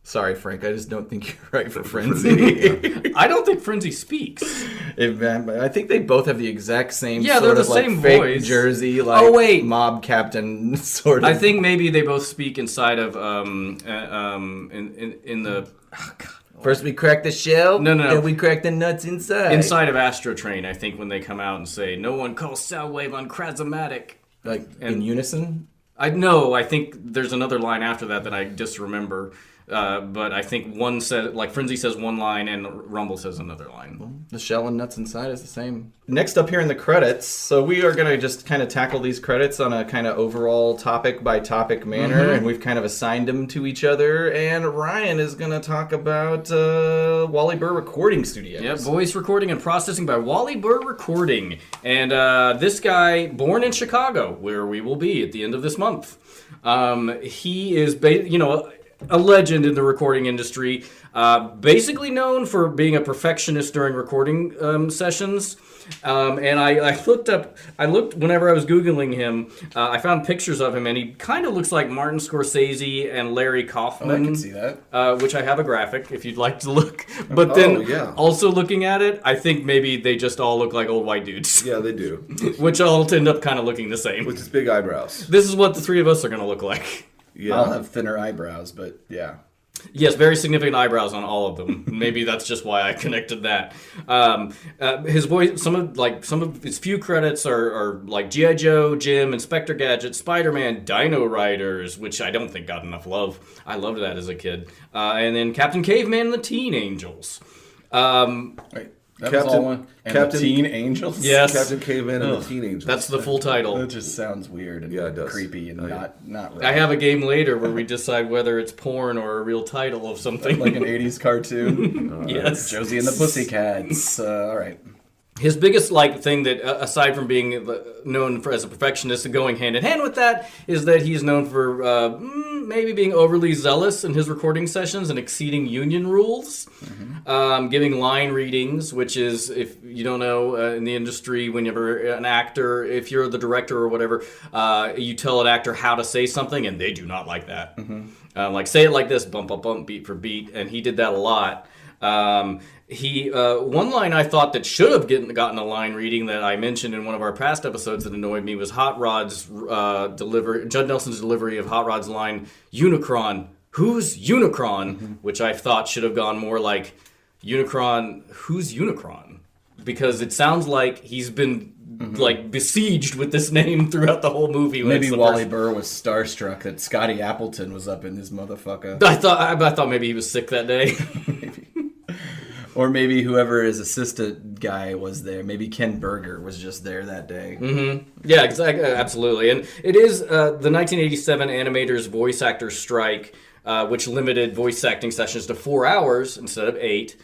sorry, Frank, I just don't think you're right for Frenzy. I don't think Frenzy speaks. I think they both have the exact same Yeah, sort they're of the like same fake voice. jersey, like Oh, wait. mob captain sort of. I think maybe they both speak inside of in the First we crack the shell, No. then we crack the nuts inside. inside of Astro Train. I think when they come out and say, "No one calls Soundwave unchrasmatic." Like in unison. I think there's another line after that I just remember. But I think one says, like, Frenzy says one line and Rumble says another line. The shell and nuts inside is the same. Next up here in the credits, so we are going to just kind of tackle these credits on a kind of overall topic by topic manner, and we've kind of assigned them to each other. And Ryan is going to talk about Wally Burr Recording Studios. Yeah, voice recording and processing by Wally Burr Recording. And this guy, born in Chicago, where we will be at the end of this month. He is, a legend in the recording industry, basically known for being a perfectionist during recording sessions. And I looked whenever I was Googling him, I found pictures of him, and he kind of looks like Martin Scorsese and Larry Kaufman. I can see that. Which I have a graphic if you'd like to look. But then also looking at it, I think maybe they just all look like old white dudes. Yeah, they do. Which all end up kind of looking the same. With his big eyebrows. This is what the three of us are going to look like. Yeah. I'll have thinner eyebrows, but yeah. Yes, very significant eyebrows on all of them. Maybe that's just why I connected that. His voice, some of his few credits are like G.I. Joe, Jim, Inspector Gadget, Spider-Man, Dino Riders, which I don't think got enough love. I loved that as a kid. And then Captain Caveman and the Teen Angels. Right. That was all one. And the Teen Angels? Yes. Captain Caveman and the Teen Angels. That's the full title. That just sounds weird and it does. creepy and not right. I have a game later where we decide whether it's porn or a real title of something. Like an 80s cartoon. Yes. Josie and the Pussycats. All right. His biggest thing that, aside from being known as a perfectionist and going hand in hand with that, is that he's known for maybe being overly zealous in his recording sessions and exceeding union rules, giving line readings, which is, if you don't know, in the industry, whenever an actor, if you're the director or whatever, you tell an actor how to say something, and they do not like that. Like, say it like this, bump, bump, bump, beat for beat, and he did that a lot. One line I thought that should have gotten a line reading that I mentioned in one of our past episodes that annoyed me was Hot Rod's delivery, Judd Nelson's delivery of Hot Rod's line, Unicron, who's Unicron? Which I thought should have gone more like, Unicron, who's Unicron? Because it sounds like he's been like besieged with this name throughout the whole movie. Maybe Wally Burr was starstruck that Scotty Appleton was up in this motherfucker. I thought maybe he was sick that day. Or maybe whoever his assistant guy was there. Maybe Ken Berger was just there that day. Yeah, exactly, absolutely. And it is the 1987 animators voice actor strike, which limited voice acting sessions to 4 hours instead of 8.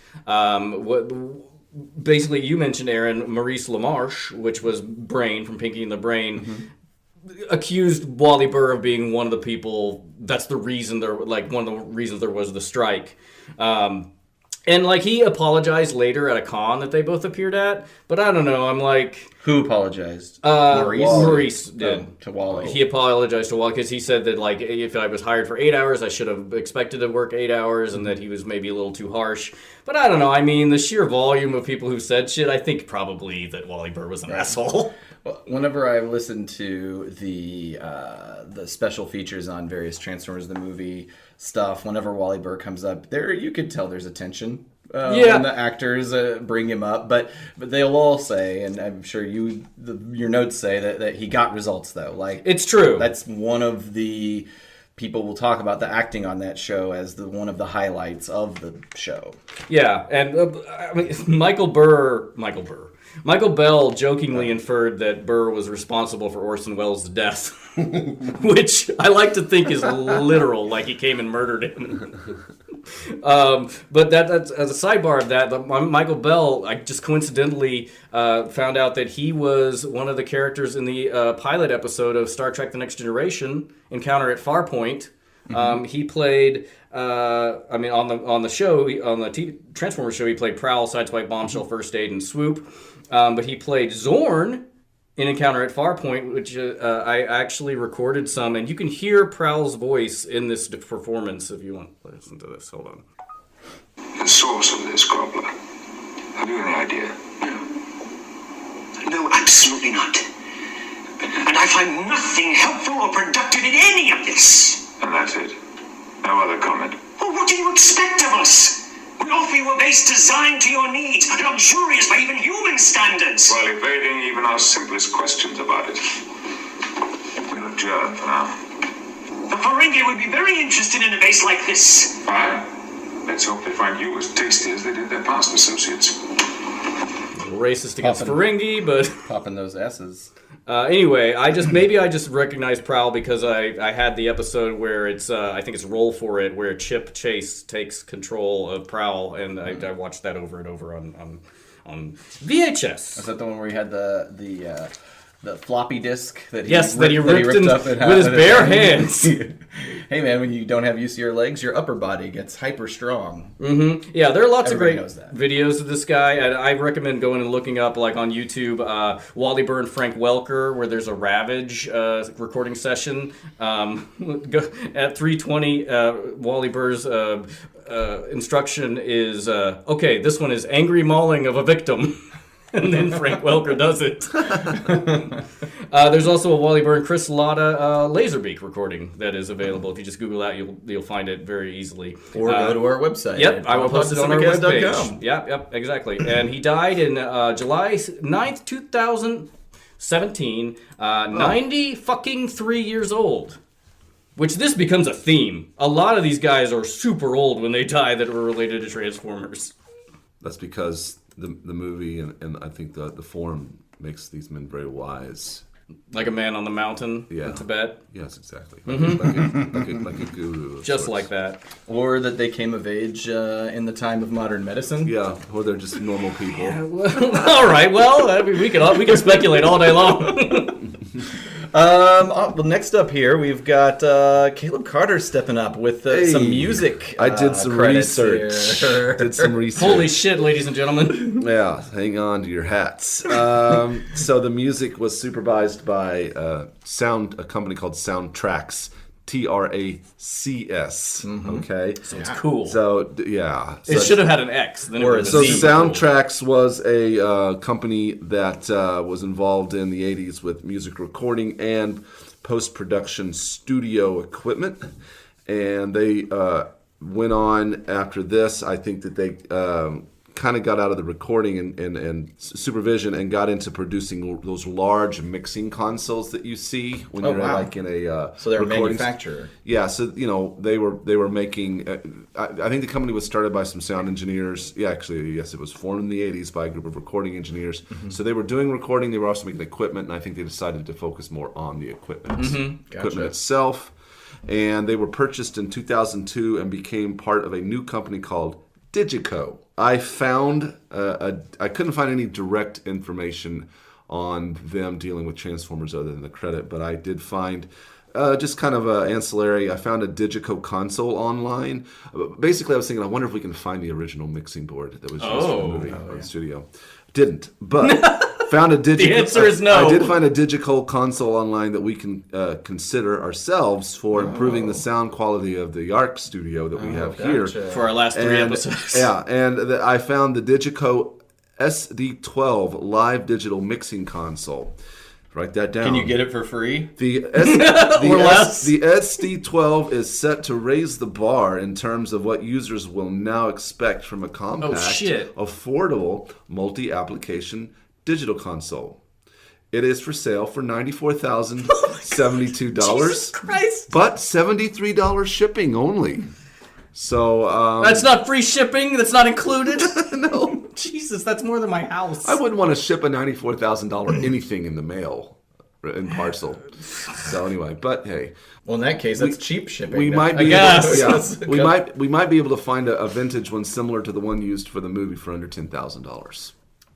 Basically, you mentioned, Aaron, Maurice LaMarche, which was Brain from Pinky and the Brain, accused Wally Burr of being one of the people. That's the reason one of the reasons there was the strike. And, he apologized later at a con that they both appeared at. But I don't know, I'm like... Who apologized? Maurice did. To Wally. He apologized to Wally because he said that, if I was hired for 8 hours, I should have expected to work 8 hours, and that he was maybe a little too harsh. But I don't know, I mean, the sheer volume of people who said shit, I think probably that Wally Burr was an asshole. Well, whenever I listen to the special features on various Transformers the movie stuff, whenever Wally Burr comes up, there you could tell there's a tension when the actors bring him up, but they'll all say, and I'm sure your notes say that he got results though. It's true. That's one of the people will talk about the acting on that show as one of the highlights of the show. Yeah, and Michael Bell jokingly inferred that Burr was responsible for Orson Welles' death, which I like to think is literal, like he came and murdered him. But that's as a sidebar of that, Michael Bell, I just coincidentally found out that he was one of the characters in the pilot episode of Star Trek The Next Generation, Encounter at Farpoint. He played, on the show, on the Transformers show, he played Prowl, Sideswipe, Bombshell, First Aid, and Swoop. But he played Zorn in Encounter at Farpoint, which I actually recorded some, and you can hear Prowl's voice in this performance if you want to listen to this. Hold on. The source of this, Groppler. Have you any idea? No, absolutely not. And I find nothing helpful or productive in any of this. And that's it? No other comment? Well, what do you expect of us? We offer you a base designed to your needs, luxurious by even human standards. While evading even our simplest questions about it. We'll adjourn for now. For Ferengi would be very interested in a base like this. Fine. Let's hope they find you as tasty as they did their past associates. Racist against Ferengi, but Popping those S's. anyway, I just recognized Prowl because I had the episode where it's I think it's Roll For It, where Chip Chase takes control of Prowl, and I watched that over and over on VHS. Is that the one where he had the floppy disk that he ripped up with his bare hands? Hey man, when you don't have use of your legs, your upper body gets hyper strong. Mm-hmm. Yeah, there are lots of great knows that. videos of this guy, and I recommend going and looking up, like on YouTube, Wally Burr and Frank Welker, where there's a Ravage recording session. At 3:20, Wally Burr's instruction is, okay, this one is angry mauling of a victim. And then Frank Welker does it. There's also a Wally Burr and Chris Latta Laserbeak recording that is available. If you just Google that, you'll find it very easily. Or go to our website. Yep, I will post it on our webpage. Yep, exactly. And he died in July 9th, 2017, 90 fucking 3 years old. Which this becomes a theme. A lot of these guys are super old when they die that were related to Transformers. That's because the movie and I think the form makes these men very wise. Like a man on the mountain in Tibet? Yes, exactly. Like a guru. Just sorts. like that. Or that they came of age in the time of modern medicine. Yeah, or they're just normal people. Yeah, well, all right, well, I mean, we can speculate all day long. Well, next up here, we've got Caleb Carter stepping up with some music. I did some research. Holy shit, ladies and gentlemen. Yeah, hang on to your hats. So the music was supervised by a company called Soundtracks. TRACS. Okay, So it's cool. so yeah, It should have had an X. Then it Or would have So been Z. Soundtracks was a company that was involved in the 80s with music recording and post-production studio equipment. And they went on after this. I think that they kind of got out of the recording and supervision and got into producing those large mixing consoles that you see when you're like in a so they're a recording manufacturer. Yeah, so they were making. I think the company was started by some sound engineers. Yeah, actually, yes, it was formed in the '80s by a group of recording engineers. Mm-hmm. So they were doing recording. They were also making equipment, and I think they decided to focus more on the equipment, equipment itself. And they were purchased in 2002 and became part of a new company called Digico. I found I couldn't find any direct information on them dealing with Transformers other than the credit, but I did find just kind of ancillary. I found a Digico console online. Basically, I was thinking, I wonder if we can find the original mixing board that was used for the movie or the studio. Didn't, but found a Digico. The answer is no. I did find a Digico console online that we can consider ourselves for improving the sound quality of the ARC studio that we have here. For our last three episodes. Yeah, and I found the Digico SD12 live digital mixing console. Write that down. Can you get it for free? The SD12 is set to raise the bar in terms of what users will now expect from a compact, affordable, multi-application digital console. It is for sale for $94,072, Jesus Christ. but $73 shipping only. So that's not free shipping. That's not included. No. Jesus, that's more than my house. I wouldn't want to ship a $94,000 anything in the mail, in parcel. So anyway, but hey. Well, in that case, that's cheap shipping. We might be we might be able to find a vintage one similar to the one used for the movie for under $10,000.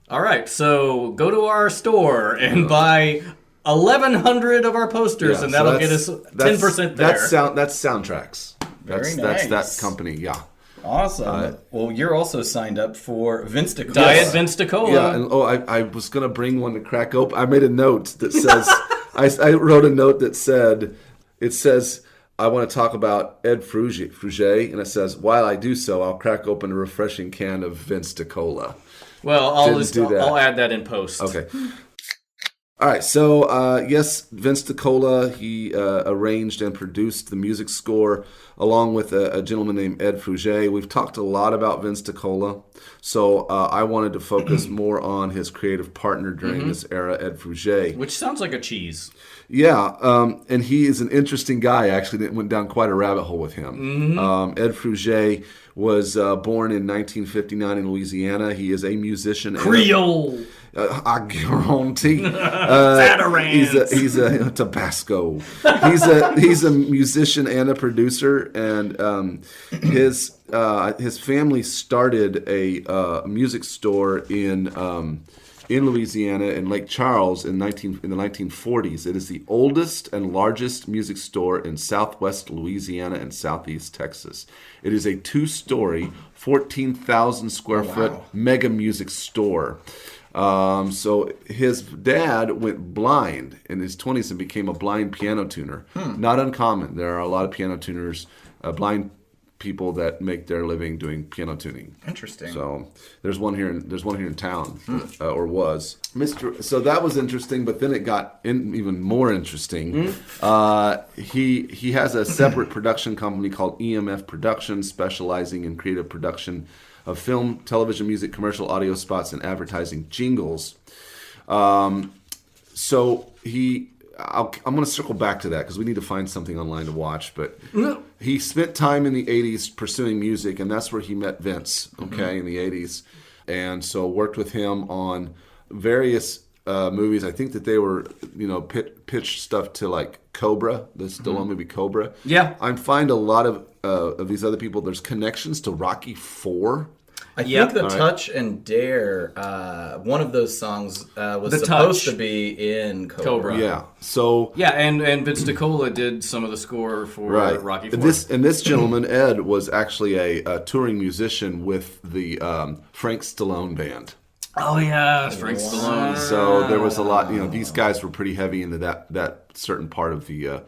All right, so go to our store and buy 1,100 of our posters, and that'll get us 10% there. That's Soundtracks. Very That's nice. that company, yeah. Awesome. Well, you're also signed up for Vince DeCola. Diet Vince DeCola. Yeah, and I was going to bring one to crack open. I made a note that says, I wrote a note that said, I want to talk about Ed Fruge, and it says, while I do so, I'll crack open a refreshing can of Vince DeCola. Well, I'll add that in post. Okay. All right, so yes, Vince DiCola, he arranged and produced the music score along with a gentleman named Ed Fruge. We've talked a lot about Vince DiCola, so I wanted to focus more on his creative partner during this era, Ed Fruge. Which sounds like a cheese. Yeah, and he is an interesting guy, actually, that went down quite a rabbit hole with him. Ed Fruge was born in 1959 in Louisiana. He is a musician. Creole. I guarantee. Zatarans. He's a Tabasco. He's a musician and a producer, and his family started a music store in Louisiana in Lake Charles in the 1940s. It is the oldest and largest music store in Southwest Louisiana and Southeast Texas. It is a 2-story, 14,000 square foot mega music store. So his dad went blind in his 20s and became a blind piano tuner. Not uncommon. There are a lot of piano tuners, blind people that make their living doing piano tuning. Interesting. So there's one here in town, or was. So that was interesting, but then it got even more interesting. He has a separate production company called EMF Productions, specializing in creative production of film, television, music, commercial, audio spots, and advertising jingles. So I'm going to circle back to that because we need to find something online to watch. But he spent time in the 80s pursuing music, and that's where he met Vince, in the 80s. And so worked with him on various movies. I think that they were, pitched stuff to like Cobra, the Stallone movie Cobra. Yeah. I find a lot of these other people, there's connections to Rocky IV. I think the Touch and Dare, one of those songs was supposed to be in Cobra. Yeah. So and Vince DiCola did some of the score for Rocky IV. This gentleman, Ed, was actually a touring musician with the Frank Stallone band. Oh yeah, Frank Stallone. So there was a lot. These guys were pretty heavy into that certain part of the.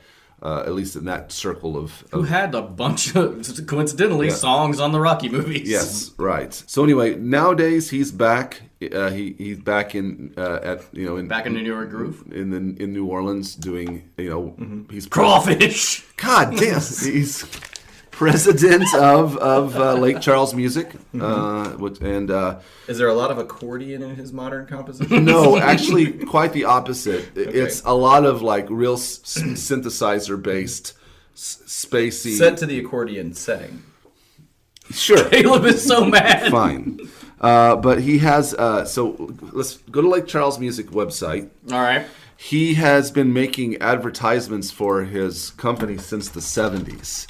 At least in that circle of who had a bunch of, coincidentally, songs on the Rocky movies. Yes, right. So anyway, nowadays he's back. He's back in back in the New York groove in New Orleans doing he's crawfish. God damn, he's president of Lake Charles Music, is there a lot of accordion in his modern composition? No, actually, quite the opposite. Okay. It's a lot of like real synthesizer based, spacey. Set to the accordion setting. Sure. Caleb is so mad. Fine. But he has. So let's go to Lake Charles Music website. All right. He has been making advertisements for his company since the 70s.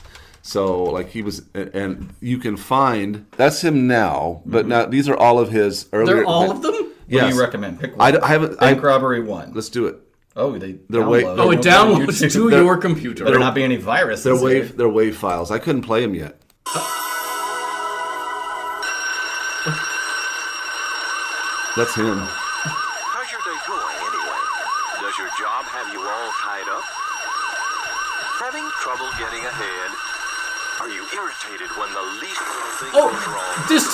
So, like, he was, and you can find, that's him now, but now these are all of his earlier. They're all of them? Yes. What do you recommend? Pick one. I haven't. Bank Robbery 1. Let's do it. Oh, they're it downloads to your computer. Better not be any viruses. They're WAV files. I couldn't play them yet. That's him. How's your day going anyway? Does your job have you all tied up? Having trouble getting ahead? Are you irritated when the least little thing goes wrong? This is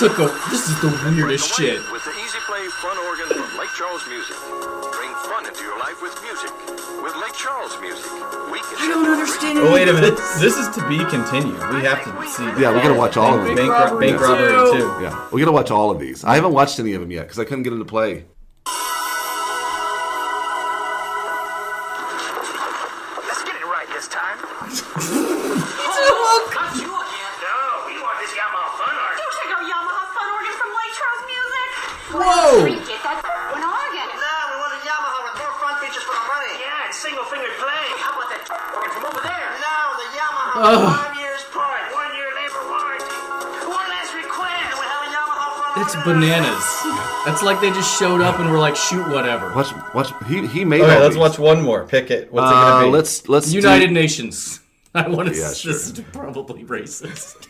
the weirdest shit. With the Easy Play Fun Organ from Lake Charles Music. Bring fun into your life with music. With Lake Charles Music. I don't understand it. Oh, wait a minute. This is to be continued. We have to see. Yeah, we gotta watch all of them. Bank Robbery 2. Yeah, we gotta watch all of these. I haven't watched any of them yet because I couldn't get them to play. Let's get it right this time. Not you again. No, we want this Yamaha Fun Organ. You took our Yamaha Fun Organ from Lake Charles Music? Whoa! Get that an organ. No, we want a Yamaha with more fun features for the money. Yeah, and single-fingered play. How about that organ from over there? No, the Yamaha. 5 years part. 1 year labor warranty. One last request. And we have a Yamaha Fun Organ. It's bananas. That's like they just showed up and were like, shoot whatever. Watch. He made. Okay, all let's these. watch one more. Pick it. What's it gonna be? Let's United Nations. I want to. Yeah, sure. This is probably racist.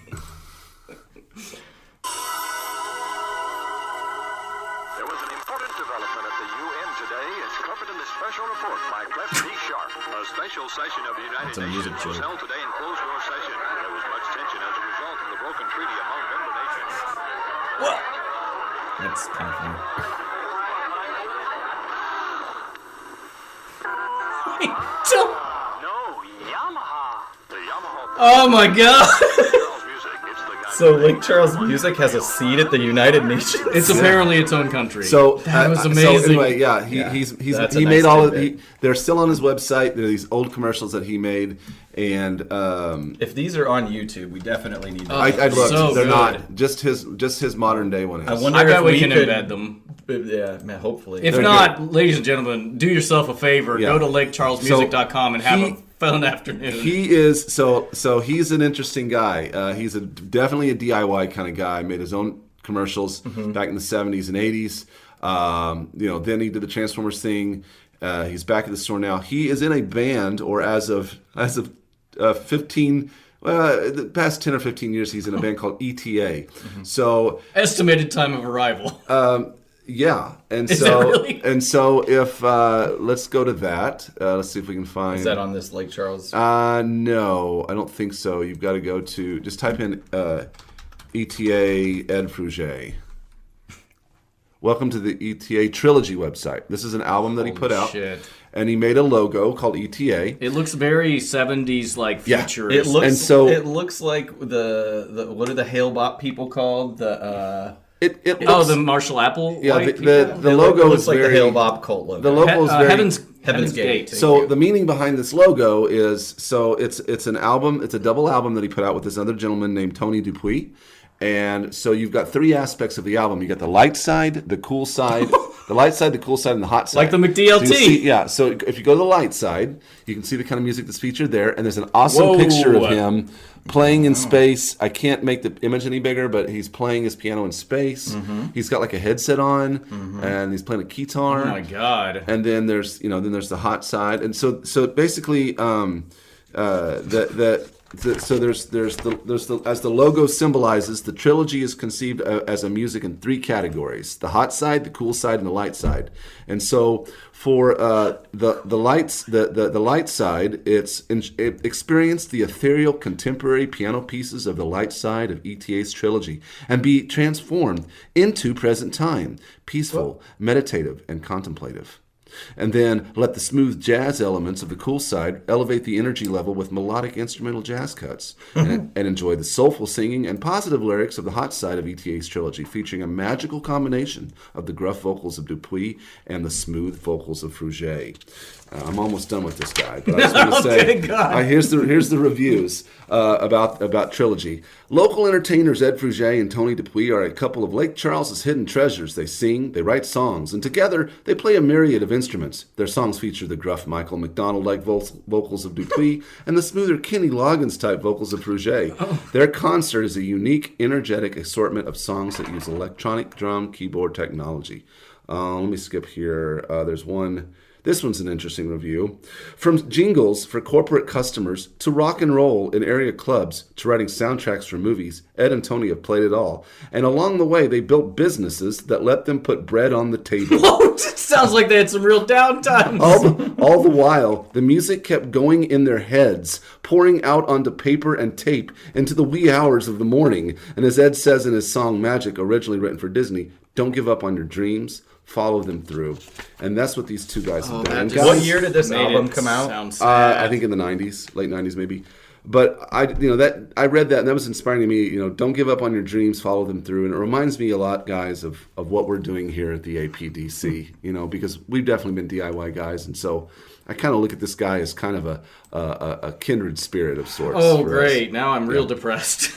There was an important development at the UN today. It's covered in the special report by Clef D. Sharp. A special session of the United Nations was held today in closed-door session. There was much tension as a result of the broken treaty among member nations. That's kind of funny. No, Yamaha. The Yamaha. Oh my god! Charles Music. It's the guy. So Lake Charles Music has a seat at the United Nations. It's apparently its own country. So that was So amazing. anyway, yeah, That's a he nice made all of tidbit. they're still on his website. There are these old commercials that he made, and If these are on YouTube, we definitely need to. I looked. so They're good. not just his modern day one. I Is. wonder I bet if we we can could embed them. Yeah, man, hopefully. If They're not, ladies and gentlemen, do yourself a favor. Yeah. Go to lakecharlesmusic.com and have he- a fun afternoon. He is so he's an interesting guy. He's definitely a DIY kind of guy. Made his own commercials back in the 70s and 80s. Then he did the Transformers thing. He's back at the store now. He is in a band, or as of 15. The past 10 or 15 years, he's in a band called ETA. So Estimated time of arrival. yeah, and Is so it really? and so if let's go to that. Let's see if we can find. Is that on this Lake Charles? No, I don't think so. You've got to go to just type in ETA Ed Fruge. Welcome to the ETA Trilogy website. This is an album that he put out, shit. and he made a logo called ETA. It looks very 70s like Yeah. futurist. It looks. And so- it looks like the what are the Hail Bop people called? The It Oh, looks, the Marshall Apple. yeah, white the people? logo looks is like very the Hail Bop cult logo. the logo is very Heaven's Gate. So the meaning behind this logo is it's an album. It's a double album that he put out with this other gentleman named Tony Dupuis. And so you've got three aspects of the album. You got the light side, the cool side, the light side, the cool side, and the hot side. Like the McDLT. So you see- So if you go to the light side, you can see the kind of music that's featured there. And there's an awesome Whoa. picture of him playing in space. I can't make the image any bigger, but he's playing his piano in space. He's got like a headset on, and he's playing a guitar. Oh my god. And then there's the hot side, and so basically there's the as the logo symbolizes, the trilogy is conceived as a music in three categories: the hot side, the cool side, and the light side. And so for the light side, it experienced the ethereal contemporary piano pieces of the light side of ETA's trilogy and be transformed into present time, peaceful, meditative, and contemplative. And then let the smooth jazz elements of the cool side elevate the energy level with melodic instrumental jazz cuts, and enjoy the soulful singing and positive lyrics of the hot side of ETA's trilogy, featuring a magical combination of the gruff vocals of Dupuis and the smooth vocals of Fruge. I'm almost done with this guy, but I just want to say, thank God. here's the reviews about Trilogy. Local entertainers Ed Fruge and Tony Dupuis are a couple of Lake Charles's hidden treasures. They sing, they write songs, and together they play a myriad of instruments. Their songs feature the gruff Michael McDonald-like vocals of Dupuis and the smoother Kenny Loggins-type vocals of Fruge. Their concert is a unique, energetic assortment of songs that use electronic drum keyboard technology. Let me skip here. There's one. This one's an interesting review. From jingles for corporate customers to rock and roll in area clubs to writing soundtracks for movies, Ed and Tony have played it all. And along the way, they built businesses that let them put bread on the table. Oh, it sounds like they had some real downtime. All the while, the music kept going in their heads, pouring out onto paper and tape into the wee hours of the morning. And as Ed says in his song Magic, originally written for Disney, don't give up on your dreams, follow them through. And that's what these two guys have done. And just- What guys, year did this Made album it come out? sound sad. I think in the 90s, late 90s maybe. But I read that and that was inspiring to me. Don't give up on your dreams, follow them through. And it reminds me a lot, guys, of what we're doing here at the APDC. Because we've definitely been DIY guys, and so I kind of look at this guy as kind of a kindred spirit of sorts. Oh, for us. great. Now I'm real depressed.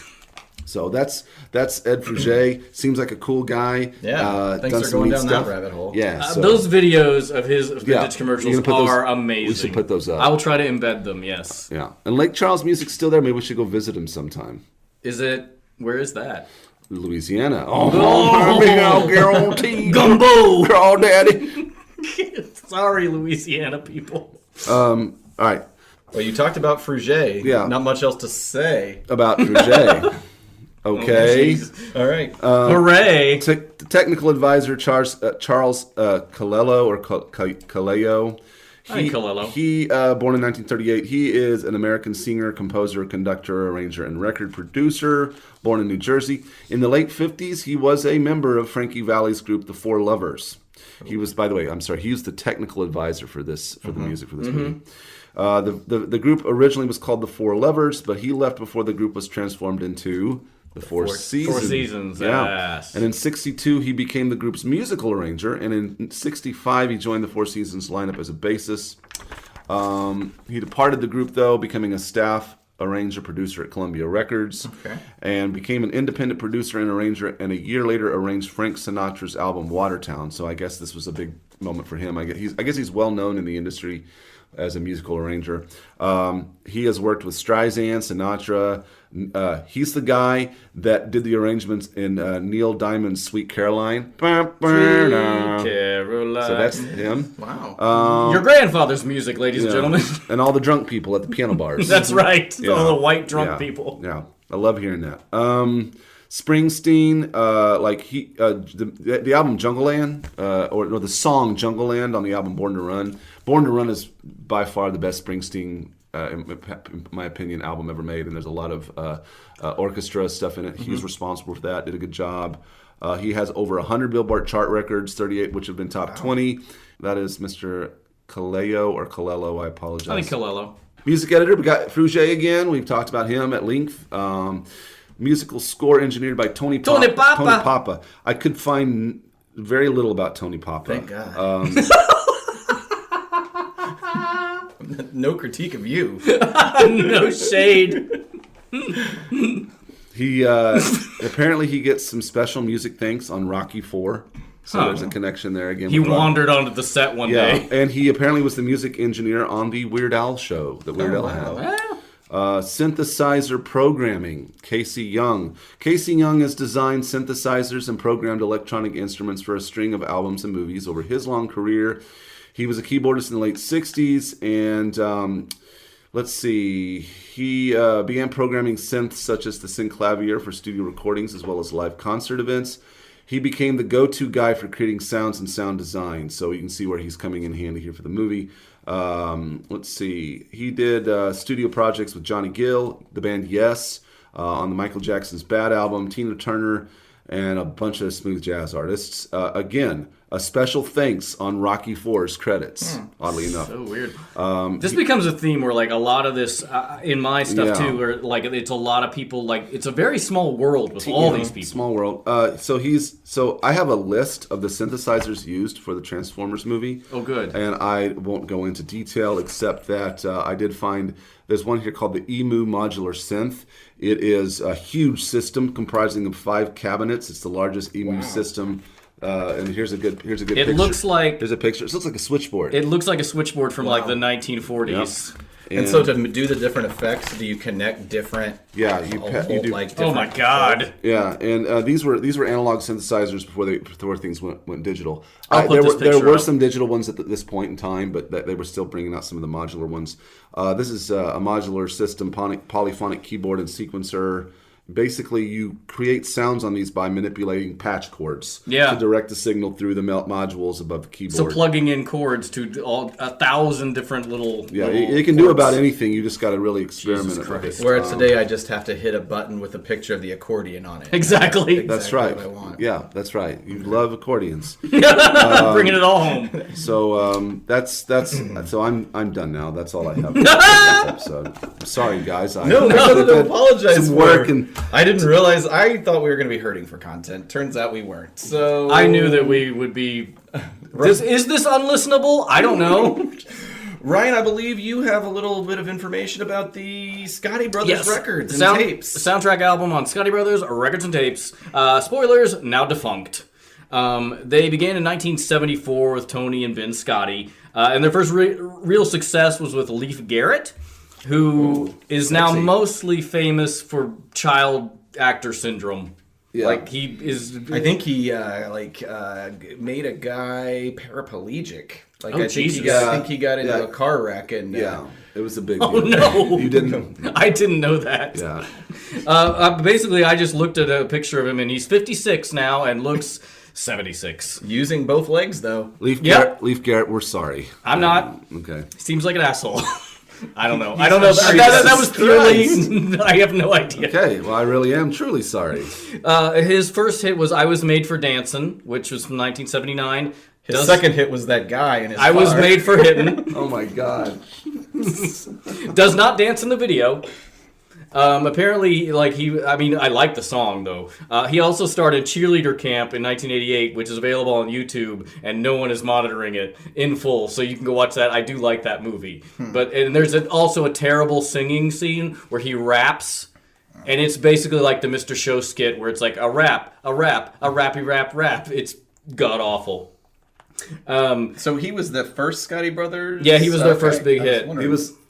So that's Ed Fruge. Seems like a cool guy. Yeah, thanks done for some going neat down stuff. that rabbit hole. Yeah, so- Those videos of his vintage Yeah, commercials you're gonna put those- are amazing. we should put those up. I will try to embed them, yes. Yeah, and Lake Charles Music's still there. Maybe we should go visit him sometime. Where is that? Louisiana. Oh, big old guarantee. Gumbo! Crawdaddy. Sorry, Louisiana people. All right, Well, you talked about Fruge. Yeah. Not much else to say. about Fruge. Okay. All right. Hooray! Technical advisor Charles Calello or Calello. Hi, Calello. He born in 1938. He is an American singer, composer, conductor, arranger, and record producer. Born in New Jersey. In the late 50s, he was a member of Frankie Valli's group, The Four Lovers. He was, by the way, I'm sorry, he was the technical advisor for this the music for this movie. The group originally was called the Four Lovers, but he left before the group was transformed into the Four Seasons. 4 Seasons, yeah. yes. And in '62, he became the group's musical arranger, and in '65, he joined the Four Seasons lineup as a bassist. He departed the group, though, becoming a staff arranger producer at Columbia Records, and became an independent producer and arranger, and a year later arranged Frank Sinatra's album Watertown. So I guess this was a big moment for him. I guess he's well known in the industry as a musical arranger. He has worked with Streisand, Sinatra. He's the guy that did the arrangements in Neil Diamond's Sweet Caroline. Caroline. So that's him. Wow. Your grandfather's music, ladies and gentlemen. And all the drunk people at the piano bars. That's right. Yeah. All the white drunk Yeah. people. Yeah, I love hearing that. Springsteen, the album Jungleland, or the song Jungleland on the album Born to Run. Born to Run is by far the best Springsteen, in my opinion, album ever made, and there's a lot of orchestra stuff in it. He's responsible for that. Did a good job. He has over 100 Billboard chart records, 38 which have been top 20. That is Mr. Calello. I apologize. I think Calello. Music editor, we got Fruge again. We've talked about him at length. Musical score engineered by Tony Papa. I could find very little about Tony Papa. Thank God. No critique of you. No shade. He apparently he gets some special music thanks on Rocky IV. So there's a connection there again. He wandered onto the set one day. And he apparently was the music engineer on the Weird Al show that Weird Al had. Synthesizer programming, Casey Young. Casey Young has designed synthesizers and programmed electronic instruments for a string of albums and movies over his long career. He was a keyboardist in the late 60s, and let's see, he began programming synths such as the Synclavier for studio recordings as well as live concert events. He became the go-to guy for creating sounds and sound design, so you can see where he's coming in handy here for the movie. Let's see. He did studio projects with Johnny Gill, the band Yes, on the Michael Jackson's Bad album, Tina Turner, and a bunch of smooth jazz artists. Again, a special thanks on Rocky IV's credits, oddly enough. So weird. This becomes a theme where, like, a lot of this, in my stuff, too, where, like, it's a lot of people, like, it's a very small world with all these people. Small world. So I have a list of the synthesizers used for the Transformers movie. Oh, good. And I won't go into detail, except that I did find there's one here called the EMU Modular Synth. It is a huge system comprising of 5 cabinets. It's the largest EMU system. And here's a good picture. It looks like... There's a picture. It looks like a switchboard. It looks like a switchboard from, like, the 1940s. Yep. And so to do the different effects, do you connect different? Yeah, you do. Like oh my God! Yeah, and these were analog synthesizers before things went digital. There were some digital ones at this point in time, but they were still bringing out some of the modular ones. This is a modular system, polyphonic keyboard and sequencer. Basically, you create sounds on these by manipulating patch chords to direct the signal through the modules above the keyboard. So plugging in chords to 1,000 different little... Yeah, little you can do about anything. You just got to really experiment. Whereas today, I just have to hit a button with a picture of the accordion on it. Exactly. That's right. What I want. Yeah, that's right. You love accordions. Bringing it all home. So so I'm done now. That's all I have for this episode. Sorry, guys. No, to apologize some for work and. I didn't realize. I thought we were going to be hurting for content. Turns out we weren't. So I knew that we would be. Is this unlistenable? I don't know. Ryan, I believe you have a little bit of information about the Scotti Brothers records and tapes. Soundtrack album on Scotti Brothers records and tapes. Spoilers, now defunct. They began in 1974 with Tony and Vin Scotti, and their first real success was with Leif Garrett, who is now mostly famous for child actor syndrome. Yeah. Like, he is... I think he made a guy paraplegic. Like, I think he got into a car wreck and... It was a big deal. Oh, no. You didn't... I didn't know that. Yeah. Basically, I just looked at a picture of him, and he's 56 now and looks 76. Using both legs, though. Leif Garrett, we're sorry. I'm not. Okay. Seems like an asshole. I don't know. That was purely... I have no idea. Okay, well, I really am truly sorry. His first hit was I Was Made for Dancin', which was from 1979. His second hit was that guy in his I car. Was Made for Hitting. Oh my God. Does not dance in the video. Apparently, I like the song, though. He also started Cheerleader Camp in 1988, which is available on YouTube, and no one is monitoring it in full, so you can go watch that. I do like that movie. And there's also a terrible singing scene where he raps, and it's basically like the Mr. Show skit, where it's like a rap, a rappy rap. It's god-awful. So he was the first Scotti Brothers? Yeah, he was their first big hit.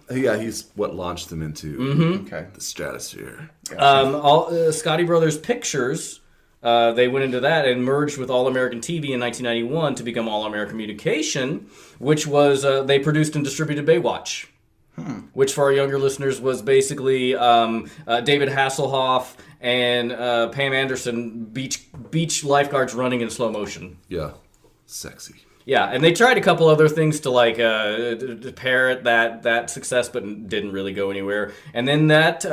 He's what launched them into the stratosphere. Scotti Brothers Pictures, they went into that and merged with All American TV in 1991 to become All American Communication, which was they produced and distributed Baywatch. Which, for our younger listeners, was basically David Hasselhoff and Pam Anderson, beach lifeguards running in slow motion. Yeah, sexy. Yeah, and they tried a couple other things to to parrot that success, but didn't really go anywhere. And then that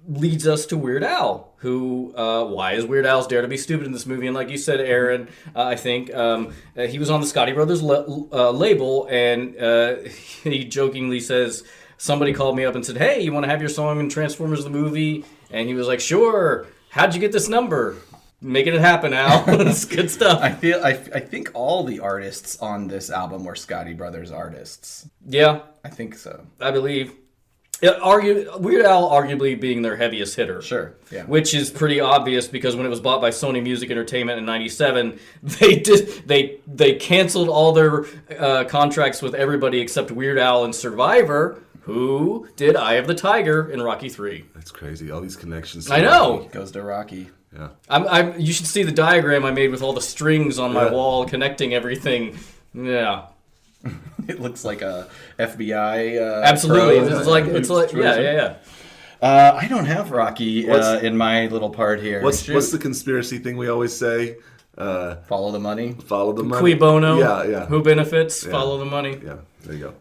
leads us to Weird Al, who, why is Weird Al's Dare to Be Stupid in this movie? And like you said, Aaron, I think, he was on the Scotti Brothers label, and he jokingly says, somebody called me up and said, hey, you want to have your song in Transformers the movie? And he was like, sure. How'd you get this number? Making it happen, Al. It's good stuff. I think all the artists on this album were Scotti Brothers artists. Yeah. I think so. I believe. Weird Al arguably being their heaviest hitter. Sure, yeah. Which is pretty obvious because when it was bought by Sony Music Entertainment in '97, they canceled all their contracts with everybody except Weird Al and Survivor, who did Eye of the Tiger in Rocky III. That's crazy. All these connections. I know. Rocky goes to Rocky. Yeah. You should see the diagram I made with all the strings on my wall connecting everything. Yeah. It looks like a FBI. Absolutely. It's like yeah. I don't have Rocky in my little part here. What's the conspiracy thing we always say? Follow the money. Follow the money. Cui bono. Yeah. Who benefits? Yeah. Follow the money. Yeah. There you go.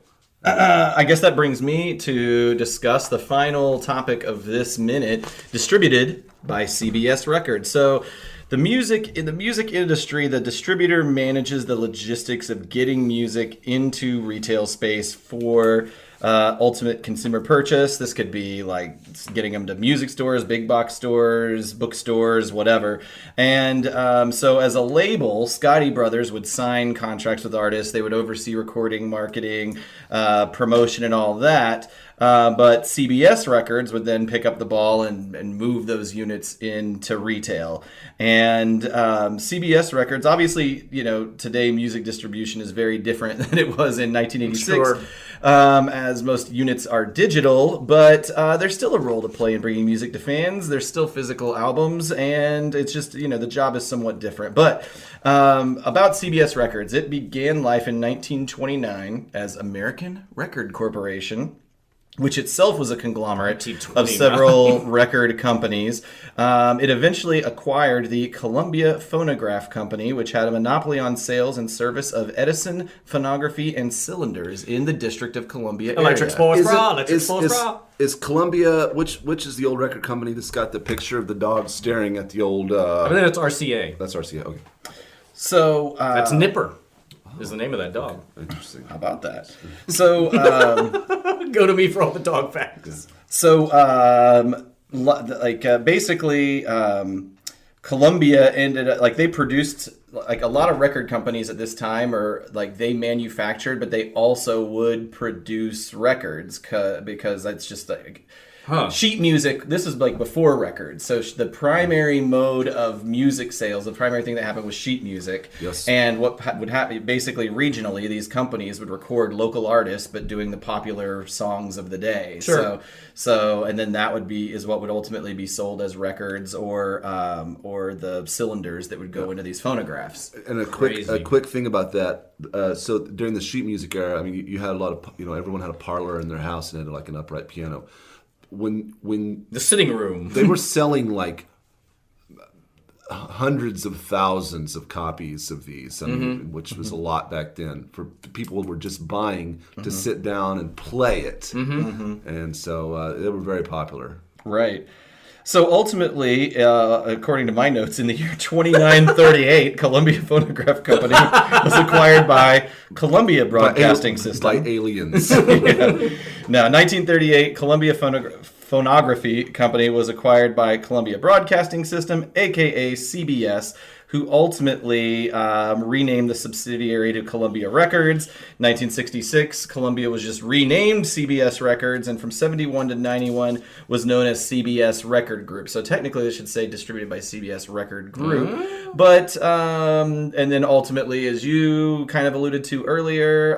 I guess that brings me to discuss the final topic of this minute, distributed by CBS Records. So, in the music industry, the distributor manages the logistics of getting music into retail space for ultimate consumer purchase. This could be like getting them to music stores, big box stores, bookstores, whatever. And so as a label, Scotti Brothers would sign contracts with artists. They would oversee recording, marketing, promotion, and all that. But CBS Records would then pick up the ball and move those units into retail. And CBS Records, obviously, today music distribution is very different than it was in 1986. Sure. As most units are digital, but there's still a role to play in bringing music to fans. There's still physical albums, and it's just, the job is somewhat different. But about CBS Records, it began life in 1929 as American Record Corporation, which itself was a conglomerate of several record companies. It eventually acquired the Columbia Phonograph Company, which had a monopoly on sales and service of Edison phonography and cylinders in the District of Columbia area. Electric Sports Bra. Is Columbia, which is the old record company that's got the picture of the dog staring at the old... I think that's RCA. That's RCA, okay. So... that's Nipper. Is the name of that dog. Interesting. How about that? So, go to me for all the dog facts. So, basically, Columbia ended up, they produced, a lot of record companies at this time are, they manufactured, but they also would produce records because that's just, sheet music. This is before records. So the primary mode of music sales, the primary thing that happened was sheet music. Yes. And what would happen, basically regionally, these companies would record local artists, but doing the popular songs of the day. Sure. So and then that is what would ultimately be sold as records or the cylinders that would go into these phonographs. And a quick thing about that. So during the sheet music era, you had a lot of, everyone had a parlor in their house and had an upright piano. When the sitting room, they were selling hundreds of thousands of copies of these, which was a lot back then. For people were just buying to sit down and play it, and so they were very popular. Right. So ultimately, according to my notes, in the year 2938, Columbia Phonograph Company was acquired by Columbia Broadcasting System. By aliens. Now, 1938, Columbia Phonography Company was acquired by Columbia Broadcasting System, a.k.a. CBS, who ultimately renamed the subsidiary to Columbia Records. 1966, Columbia was just renamed CBS Records, and from 71 to 91 was known as CBS Record Group. So technically, it should say distributed by CBS Record Group. But, and then ultimately, as you kind of alluded to earlier,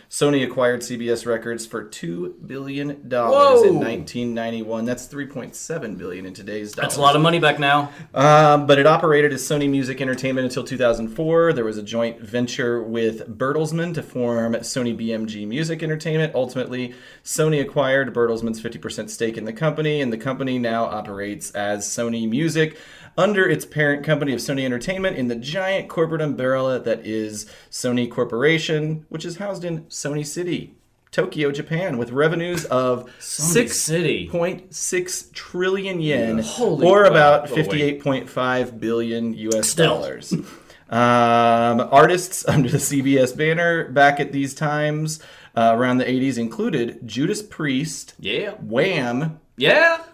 Sony acquired CBS Records for $2 billion in 1991. That's $3.7 billion in today's dollars. That's a lot of money back now. But it operated as Sony Music Entertainment until 2004. There was a joint venture with Bertelsmann to form Sony BMG Music Entertainment. Ultimately, Sony acquired Bertelsmann's 50% stake in the company, and the company now operates as Sony Music under its parent company of Sony Entertainment in the giant corporate umbrella that is Sony Corporation, which is housed in Sony City, Tokyo, Japan, with revenues of 6.6 trillion yen, or about 58.5 billion US dollars. Artists under the CBS banner back at these times, around the 80s, included Judas Priest, Wham,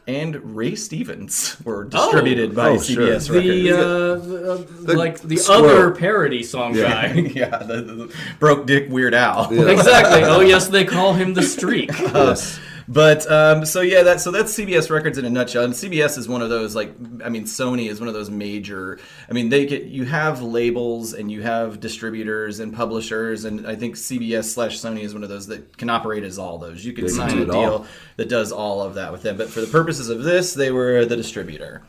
and Ray Stevens were distributed by CBS Records. The other parody song guy. Yeah, the broke dick Weird Al. Yeah. Exactly. Oh yes, they call him the Streak. Yes. But that's CBS Records in a nutshell. And CBS is one of those, Sony is one of those major. You have labels and you have distributors and publishers, and I think CBS/Sony is one of those that can operate as all those. You can sign a deal that does all of that with them. But for the purposes of this, they were the distributor.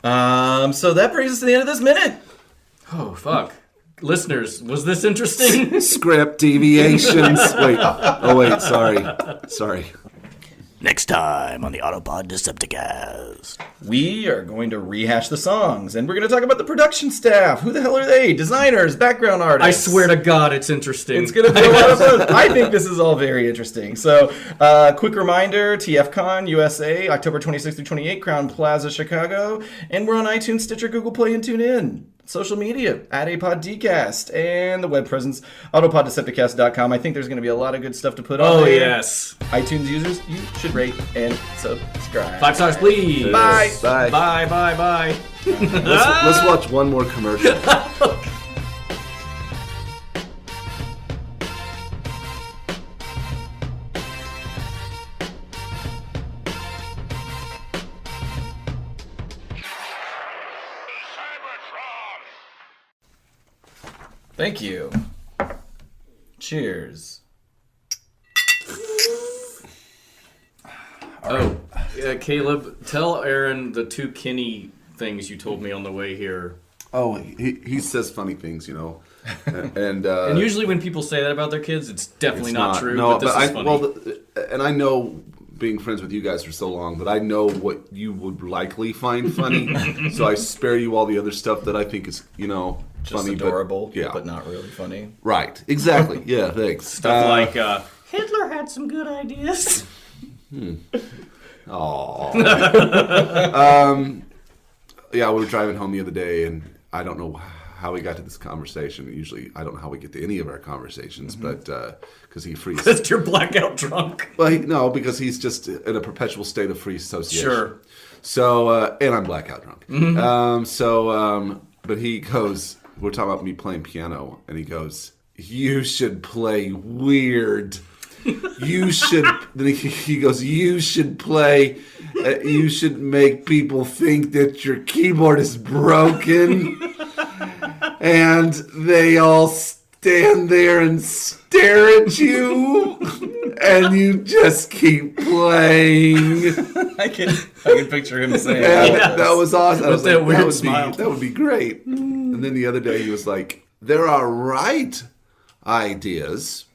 So that brings us to the end of this minute. Oh fuck. Listeners, was this interesting? Script deviations. Wait, sorry. Next time on the Autopod Decepticast. We are going to rehash the songs, and we're going to talk about the production staff. Who the hell are they? Designers, background artists. I swear to God, it's interesting. It's going to be a lot of fun. I think this is all very interesting. So, quick reminder, TFCon USA, October 26th through 28th, Crown Plaza, Chicago. And we're on iTunes, Stitcher, Google Play, and TuneIn. Social media, @APodDcast, and the web presence, autopoddecepticast.com. I think there's going to be a lot of good stuff to put on there. Oh, yes. iTunes users, you should rate and subscribe. 5 stars, please. Bye. Bye. Bye, bye, bye. Let's watch one more commercial. Thank you. Cheers. Caleb, tell Aaron the 2 Kenny things you told me on the way here. Oh, he says funny things, and usually when people say that about their kids, it's definitely not true. No, but this is funny. And I know, being friends with you guys for so long, that I know what you would likely find funny. So I spare you all the other stuff that I think is, Just funny, adorable, but not really funny. Right, exactly. Yeah, thanks. Stuff like Hitler had some good ideas. Yeah, we were driving home the other day, and I don't know how we got to this conversation. Usually, I don't know how we get to any of our conversations, but because he freezes. Because you're blackout drunk. Well, because he's just in a perpetual state of free association. Sure. So, and I'm blackout drunk. But he goes, we're talking about me playing piano, and he goes, "You should play weird. You should." Then he goes, "You should play. You should make people think that your keyboard is broken." And they all stand there and stare at you, and you just keep playing. I can picture him saying that was awesome. I was that like, weird smile. That would be great. And then the other day he was like, "There are right ideas,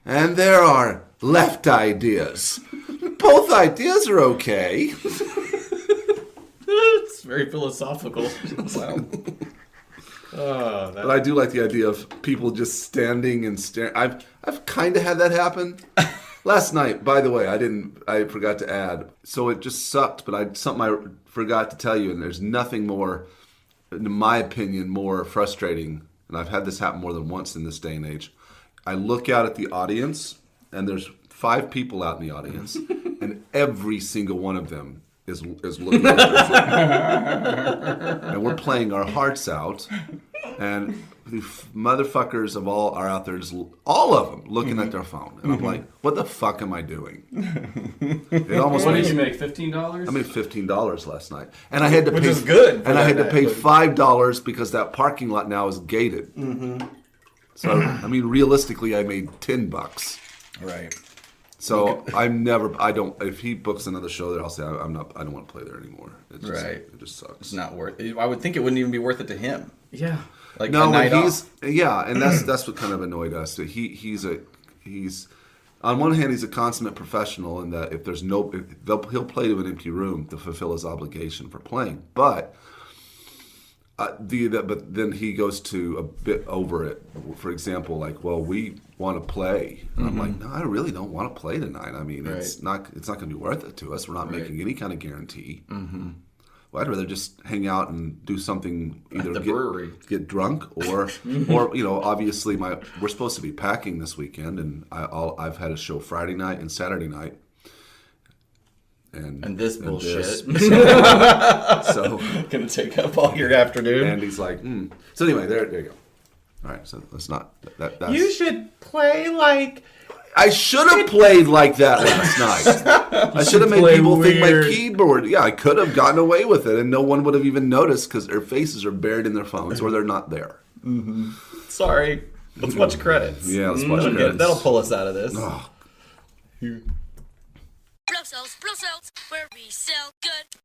and there are left ideas. Both ideas are okay." It's very philosophical. Wow. But I do like the idea of people just standing and staring. I've kind of had that happen. Last night, by the way, I forgot to add. So it just sucked, but something I forgot to tell you, and there's nothing more, in my opinion, more frustrating, and I've had this happen more than once in this day and age. I look out at the audience, and there's 5 people out in the audience, and every single one of them is looking at their phone. And we're playing our hearts out, and the motherfuckers of all are out there, just, all of them looking at their phone. And I'm like, what the fuck am I doing? It almost What did you make, $15? I made $15 last night. And I had to Which pay, is good. And I had to pay $5 because that parking lot now is gated. So, I mean, realistically, I made $10. Right. So if he books another show there, I'll say I don't want to play there anymore. It just sucks. It's not worth it. I would think it wouldn't even be worth it to him. Yeah. Like no, a night but off. and that's what kind of annoyed us. He's on one hand he's a consummate professional in that if there's he'll play to an empty room to fulfill his obligation for playing, but then he goes to a bit over it. For example, like, well, we want to play, and I'm like, no, I really don't want to play tonight. I mean, it's not going to be worth it to us. We're not making any kind of guarantee. Well, I'd rather just hang out and do something, either At the brewery. get drunk, or obviously we're supposed to be packing this weekend, and I've had a show Friday night and Saturday night. And this bullshit. So gonna take up all your afternoon. And he's like, So anyway, there you go. All right, so let's not. That's... You should play like. I should have played like that last night. I should have made people think my keyboard. Yeah, I could have gotten away with it, and no one would have even noticed because their faces are buried in their phones or they're not there. Sorry. Let's watch credits. Yeah, let's watch credits. That'll pull us out of this. Oh. Blow cells, where we sell good.